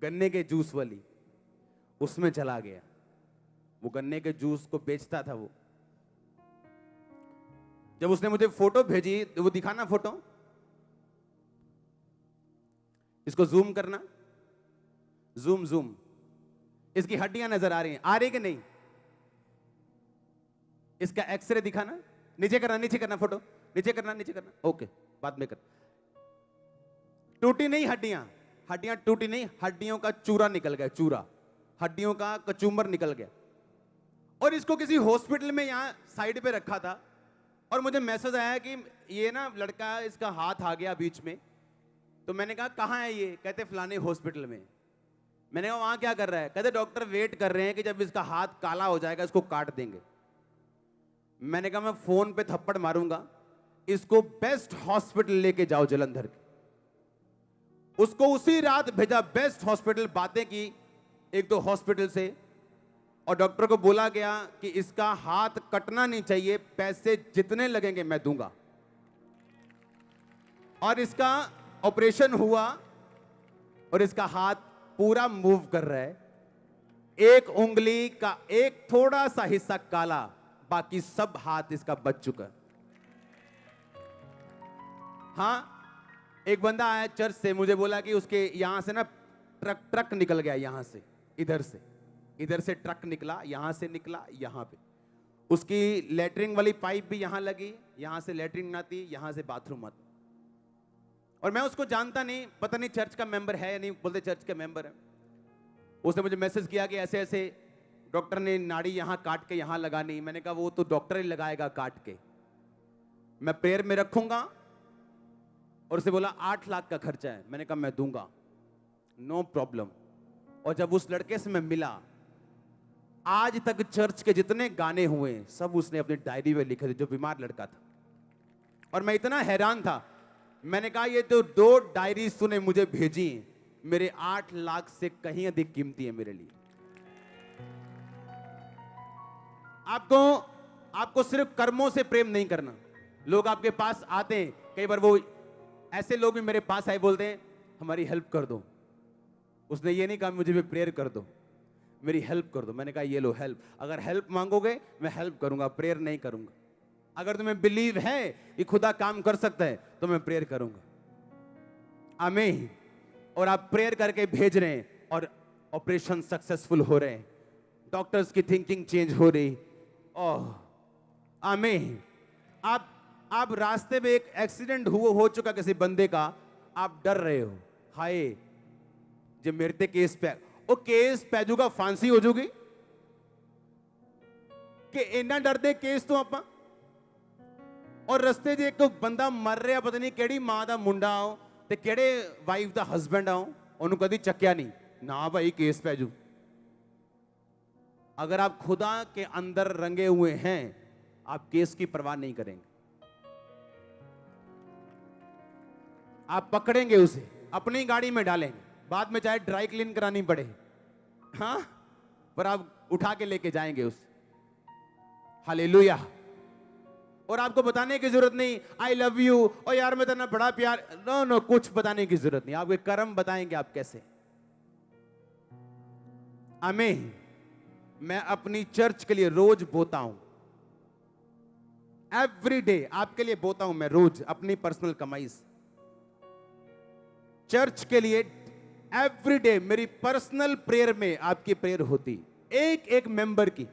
गन्ने के जूस वाली, उसमें चला गया। वो गन्ने के जूस को बेचता था वो। जब उसने मुझे फोटो भेजी, तो वो दिखाना फोटो, इसको जूम करना, जूम जूम, इसकी हड्डियां नजर आ रही हैं, आ रही कि नहीं? इसका एक्सरे दिखाना, नीचे करना, नीचे करना फोटो, नीचे करना, नीचे करना, ओके, बाद में कर। टूटी नहीं हड्डियां, हड्डियां टूटी नहीं, हड्डियों का चूरा निकल गया, चूरा, हड्डियों का कचूमर निकल गया। और इसको किसी हॉस्पिटल में यहां साइड पे रखा था, और मुझे मैसेज आया कि ये ना लड़का, इसका हाथ आ गया बीच में। तो मैंने कहा कहां है ये? कहते फलाने हॉस्पिटल में। मैंने कहा वहां क्या कर रहा है? कहते डॉक्टर वेट कर रहे हैं कि जब इसका हाथ काला हो जाएगा इसको काट देंगे। मैंने कहा मैं फोन पे थप्पड़ मारूंगा, इसको बेस्ट हॉस्पिटल लेके जाओ जलंधर के। उसको उसी रात भेजा बेस्ट हॉस्पिटल, बातें की एक दो हॉस्पिटल से, और डॉक्टर को बोला गया कि इसका हाथ कटना नहीं चाहिए, पैसे जितने लगेंगे मैं दूंगा। और इसका ऑपरेशन हुआ और इसका हाथ पूरा मूव कर रहा है। एक उंगली का एक थोड़ा सा हिस्सा काला, बाकी सब हाथ इसका बच चुका। हां, एक बंदा आया चर्च से, मुझे बोला कि उसके यहां से ना ट्रक निकल गया, यहां से, इधर से ट्रक निकला, यहां से निकला, यहां पे उसकी लेटरिन वाली पाइप भी यहां लगी, यहां से लेटरिन आती, यहां से बाथरूम आता। और मैं उसको जानता नहीं, पता नहीं चर्च का मेंबर है या नहीं, बोलते चर्च का मेंबर है। उसने मुझे मैसेज किया कि ऐसे ऐसे डॉक्टर ने नाड़ी यहां काट के यहां लगानी। मैंने कहा वो तो डॉक्टर ही लगाएगा काट के, मैं प्रेयर में रखूंगा। और उसे बोला 8 लाख का खर्चा है। मैंने कहा मैं दूंगा, नो प्रॉब्लम। और जब उस लड़के से मैं मिला, आज तक चर्च के जितने गाने हुए सब उसने अपनी डायरी में लिखे थे, जो बीमार लड़का था। और मैं इतना हैरान था, मैंने कहा ये तो 2 डायरी तूने मुझे भेजी, मेरे 8 लाख से कहीं अधिक कीमती है मेरे लिए। आपको सिर्फ कर्मों से प्रेम नहीं करना। लोग आपके पास आते हैं, कई बार वो ऐसे लोग भी मेरे पास आए, बोलते हैं हमारी हेल्प कर दो। उसने ये नहीं कहा मुझे भी प्रेयर कर दो, मेरी हेल्प कर दो। मैंने कहा ये लो हेल्प, अगर हेल्प मांगोगे मैं हेल्प करूंगा, प्रेयर नहीं करूंगा। अगर तुम्हें बिलीव है कि खुदा काम कर सकता है तो मैं प्रेयर करूंगा। आमीन। और आप प्रेयर करके भेज रहे हैं और ऑपरेशन सक्सेसफुल हो रहे हैं, डॉक्टर्स की थिंकिंग चेंज हो रही। ओह आमीन। आप रास्ते में एक एक्सीडेंट हो चुका किसी बंदे का, आप डर रहे हो, हाय जो मेरे ते केस पे वो केस पै जूगा, फांसी हो जूगी कि इन्ना डरदे केस तो आप। और रस्ते 'ਚ एक तो बंदा मर रहा, पता नहीं केड़ी मां दा मुंडा आओ ते केड़े वाइफ दा हस्बैंड आओ, उन्होंने कभी चक्या नहीं ना भाई केस पै जू। अगर आप खुदा के अंदर रंगे हुए हैं, आप केस की परवाह नहीं करेंगे। आप पकड़ेंगे उसे, अपनी गाड़ी में डालेंगे, बाद में चाहे ड्राई क्लीन करानी पड़े, हाँ, पर आप उठा के लेके जाएंगे उसे। हालेलुया। और आपको बताने की जरूरत नहीं आई लव यू, और यार मैं तेरा बड़ा प्यार, नो, कुछ बताने की जरूरत नहीं। आपके कर्म बताएंगे आप कैसे। आमीन। मैं अपनी चर्च के लिए रोज बोता हूं, एवरी डे आपके लिए बोता हूं मैं रोज, अपनी पर्सनल कमाई से चर्च के लिए। एवरी डे मेरी पर्सनल प्रेयर में आपकी प्रेयर होती, एक एक मेंबर की,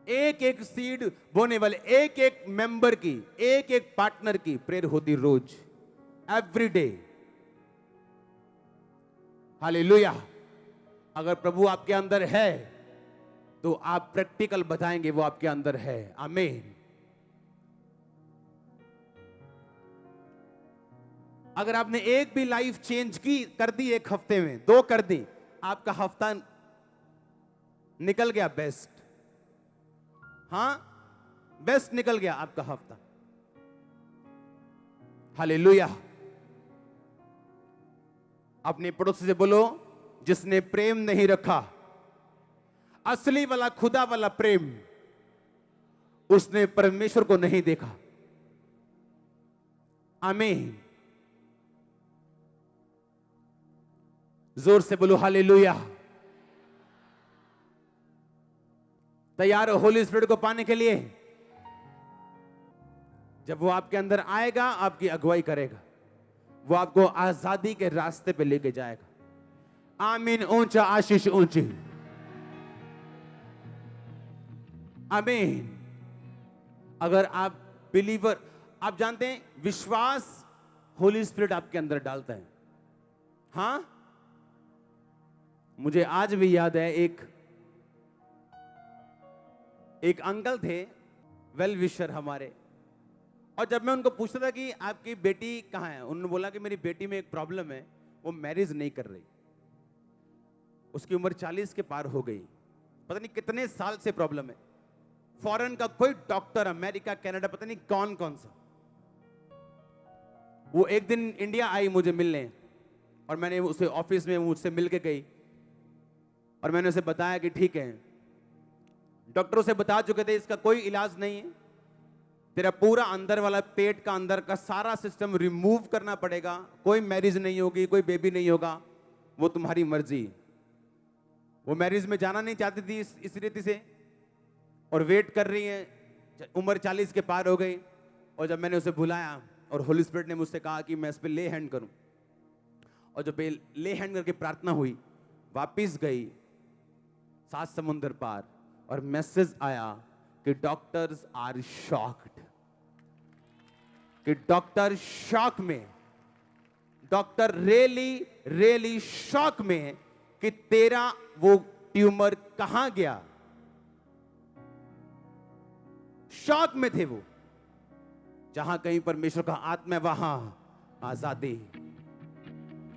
एक एक सीड बोने वाले एक एक मेंबर की, एक एक पार्टनर की प्रेयर होती रोज, एवरी डे। हालेलुया। अगर प्रभु आपके अंदर है तो आप प्रैक्टिकल बताएंगे वो आपके अंदर है। आमीन। अगर आपने एक भी लाइफ चेंज की कर दी, एक हफ्ते में 2 कर दी, आपका हफ्ता निकल गया बेस्ट। हां, बेस्ट निकल गया आपका हफ्ता। हालेलुया। अपने पड़ोसी से बोलो, जिसने प्रेम नहीं रखा, असली वाला खुदा वाला प्रेम, उसने परमेश्वर को नहीं देखा। आमीन। जोर से बोलो हालेलुया। तैयार हो होली स्पिरिट को पाने के लिए? जब वो आपके अंदर आएगा, आपकी अगुवाई करेगा, वो आपको आजादी के रास्ते पे लेके जाएगा। आमीन। ऊंचा आशीष ऊंची। आमीन। अगर आप बिलीवर, आप जानते हैं विश्वास होली स्पिरिट आपके अंदर डालता है। हां, मुझे आज भी याद है, एक अंकल थे, वेल विशर हमारे, और जब मैं उनको पूछता था कि आपकी बेटी कहां है, उन्होंने बोला कि मेरी बेटी में एक प्रॉब्लम है, वो मैरिज नहीं कर रही, उसकी उम्र 40 के पार हो गई, पता नहीं कितने साल से प्रॉब्लम है। फॉरेन का कोई डॉक्टर, अमेरिका, कनाडा, पता नहीं कौन कौन सा, वो एक दिन इंडिया आई मुझे मिलने, और मैंने उसे ऑफिस में मुझसे मिलके गई, और मैंने उसे बताया कि ठीक है, डॉक्टरों से बता चुके थे इसका कोई इलाज नहीं है, तेरा पूरा अंदर वाला पेट का अंदर का सारा सिस्टम रिमूव करना पड़ेगा, कोई मैरिज नहीं होगी, कोई बेबी नहीं होगा, वो तुम्हारी मर्जी। वो मैरिज में जाना नहीं चाहती थी इस रीति से, और वेट कर रही है, उम्र 40 के पार हो गई। और जब मैंने उसे बुलाया और होली स्पिरिट ने मुझसे कहा कि मैं इस पे ले हैंड करूं, और जब ले हैंड करके प्रार्थना हुई, वापिस गई 7 समुंदर पार, और मैसेज आया कि डॉक्टर्स आर शॉक्ड, कि डॉक्टर शॉक में, डॉक्टर रियली शॉक में कि तेरा वो ट्यूमर कहां गया। शॉक में थे वो। जहां कहीं परमेश्वर का आत्मा है, वहां आजादी।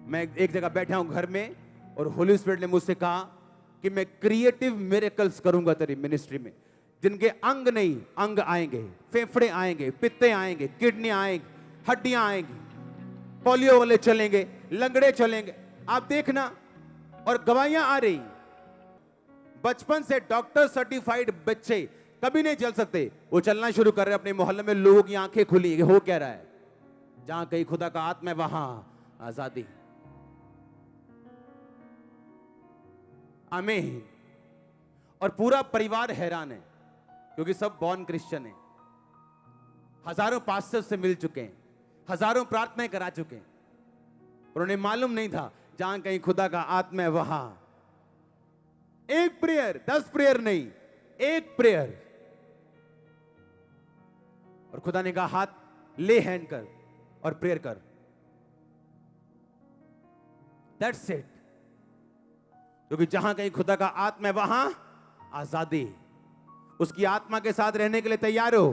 मैं एक जगह बैठा हूं घर में, और होली स्पिरिट ने मुझसे कहा कि मैं क्रिएटिव मिरेकल्स करूंगा तेरी मिनिस्ट्री में, जिनके अंग नहीं, अंग आएंगे, फेफड़े आएंगे, पित्ते आएंगे, किडनी आएंगे, हड्डियां आएंगी, पोलियो वाले चलेंगे, लंगड़े चलेंगे, आप देखना। और गवाहियां आ रही। बचपन से डॉक्टर सर्टिफाइड बच्चे कभी नहीं चल सकते, वो चलना शुरू कर रहे हैं। अपने मोहल्ले में लोगों की आंखें खुली, हो क्या रहा है। जहां कहीं खुदा का आत्मा है, वहां आजादी। आमीन। और पूरा परिवार हैरान है, क्योंकि सब बॉर्न क्रिश्चियन है। हजारों पास्टर से मिल चुके हैं, हजारों प्रार्थनाएं करा चुके हैं, पर उन्हें मालूम नहीं था जहां कहीं खुदा का आत्मा है, वहां एक प्रेयर, 10 प्रेयर नहीं, एक प्रेयर। और खुदा ने कहा हाथ ले हैंड कर और प्रेयर कर। That's it. क्योंकि जहां कहीं खुदा का आत्मा है, वहां आजादी। उसकी आत्मा के साथ रहने के लिए तैयार हो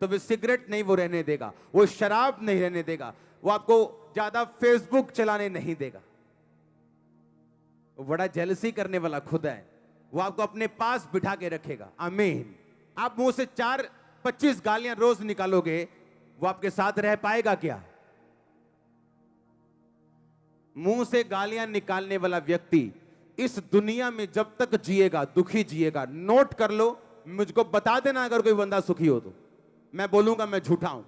तो वो सिगरेट नहीं वो रहने देगा, वो शराब नहीं रहने देगा, वो आपको ज्यादा फेसबुक चलाने नहीं देगा। वो बड़ा जेलसी करने वाला खुदा है, वो आपको अपने पास बिठा के रखेगा। आमीन। आप मुंह से 4-25 गालियां रोज निकालोगे, वो आपके साथ रह पाएगा क्या? मुंह से गालियां निकालने वाला व्यक्ति इस दुनिया में जब तक जिएगा दुखी जिएगा। नोट कर लो, मुझको बता देना अगर कोई बंदा सुखी हो तो। मैं बोलूंगा मैं झूठा हूं।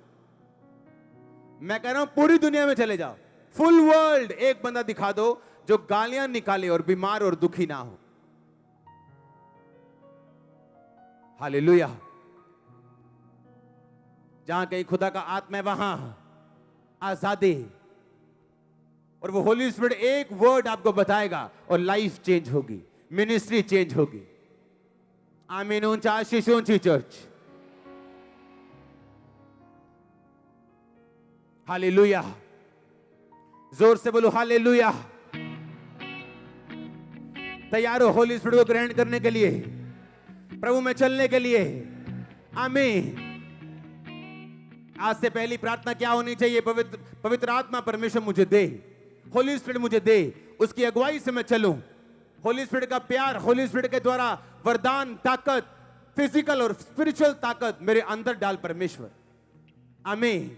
मैं कह रहा हूं पूरी दुनिया में चले जाओ, फुल वर्ल्ड, एक बंदा दिखा दो जो गालियां निकाले और बीमार और दुखी ना हो। हालेलुया। जहां कहीं खुदा का आत्मा है, वहां आजादी। और वो होली स्पिरिट एक वर्ड आपको बताएगा और लाइफ चेंज होगी, मिनिस्ट्री चेंज होगी। आमीन। ऊंचा आशीष ऊंची चर्च। हालेलुया। जोर से बोलो हालेलुया। तैयार हो होली स्पिरिट को ग्रहण करने के लिए, प्रभु में चलने के लिए? आमीन। आज से पहली प्रार्थना क्या होनी चाहिए? पवित्र आत्मा परमेश्वर मुझे दे, होली स्पिरिट मुझे दे, उसकी अगुवाई से मैं चलूं। होली स्पिरिट का प्यार, होली स्पिरिट के द्वारा वरदान, ताकत, फिजिकल और स्पिरिचुअल ताकत मेरे अंदर डाल परमेश्वर। आमीन।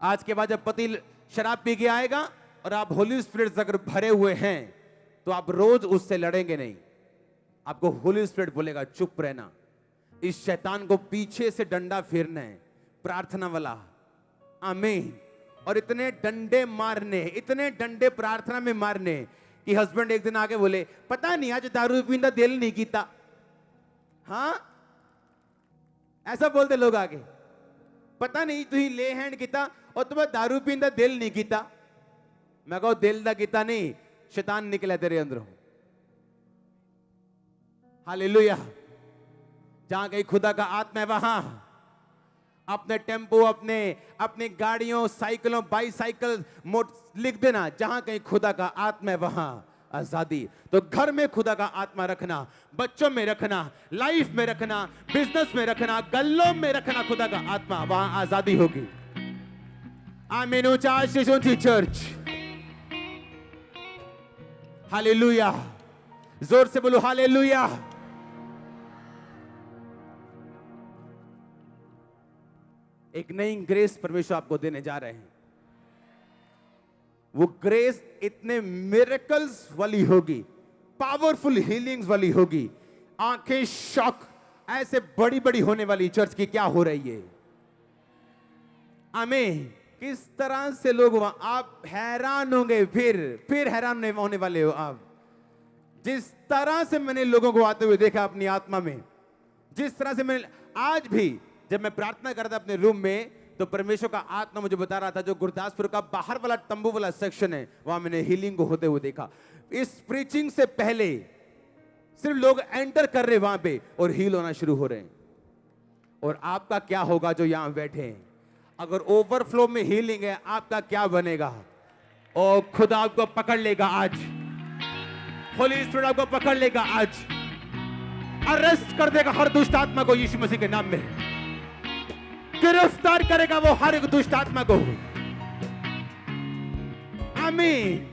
आज के बाद जब पति शराब पी के आएगा और आप होली स्पिरिट से अगर भरे हुए हैं तो आप रोज उससे लड़ेंगे नहीं। आपको होली स्पिरिट बोलेगा चुप रहना, इस शैतान को पीछे से डंडा फेरना है, प्रार्थना वाला। आमीन। और इतने डंडे मारने, इतने डंडे प्रार्थना में मारने कि हस्बैंड एक दिन आके बोले, पता नहीं आज दारू पींदा दिल नहीं कीता। हाँ, ऐसा बोलते लोग आगे, पता नहीं तुही ले हैंड किता और तुम्हें दारू पींदा दिल नहीं कीता। मैं कहो दिल दा कीता नहीं, शैतान निकला तेरे अंदरों। हालेलुया। जहां कहीं खुदा का आत्मा है वहां अपने टेम्पो, अपने गाड़ियों, साइकिलों, बाईसाइकिल लिख देना, जहां कहीं खुदा का आत्मा है वहां आजादी। तो घर में खुदा का आत्मा रखना, बच्चों में रखना, लाइफ में रखना, बिजनेस में रखना, गल्लों में रखना खुदा का आत्मा, वहां आजादी होगी। आमीन। ऊंचा आशीष, ऊंची चर्च। हालेलुया। जोर से बोलो हालेलुया। एक नई ग्रेस परमेश्वर आपको देने जा रहे हैं। वो ग्रेस इतने मिरेकल्स वाली होगी, पावरफुल हीलिंग्स वाली होगी, आंखें शॉक ऐसे बड़ी बड़ी होने वाली चर्च की क्या हो रही है। आमीन। किस तरह से लोग वहां, आप हैरान होंगे, फिर हैरान होने वाले हो आप। जिस तरह से मैंने लोगों को आते हुए देखा अपनी आत्मा में, जिस तरह से मैंने आज भी जब मैं प्रार्थना करता अपने रूम में, तो परमेश्वर का आत्मा मुझे बता रहा था जो गुरदासपुर का बाहर वाला तंबू वाला सेक्शन है, वहां मैंने हीलिंग को होते हुए देखा। इस प्रीचिंग से पहले सिर्फ लोग एंटर कर रहे वहां पे और हील होना शुरू हो रहे हैं। और आपका क्या होगा जो यहां बैठे हैं? अगर ओवरफ्लो में हीलिंग है, आपका क्या बनेगा? और खुदा आपको पकड़ लेगा आज, होली स्पिरिट आपको पकड़ लेगा आज, अरेस्ट कर देगा हर दुष्ट आत्मा को यीशु मसीह के नाम में, गिरफ्तार करेगा वो हर एक दुष्ट आत्मा को। आमीन।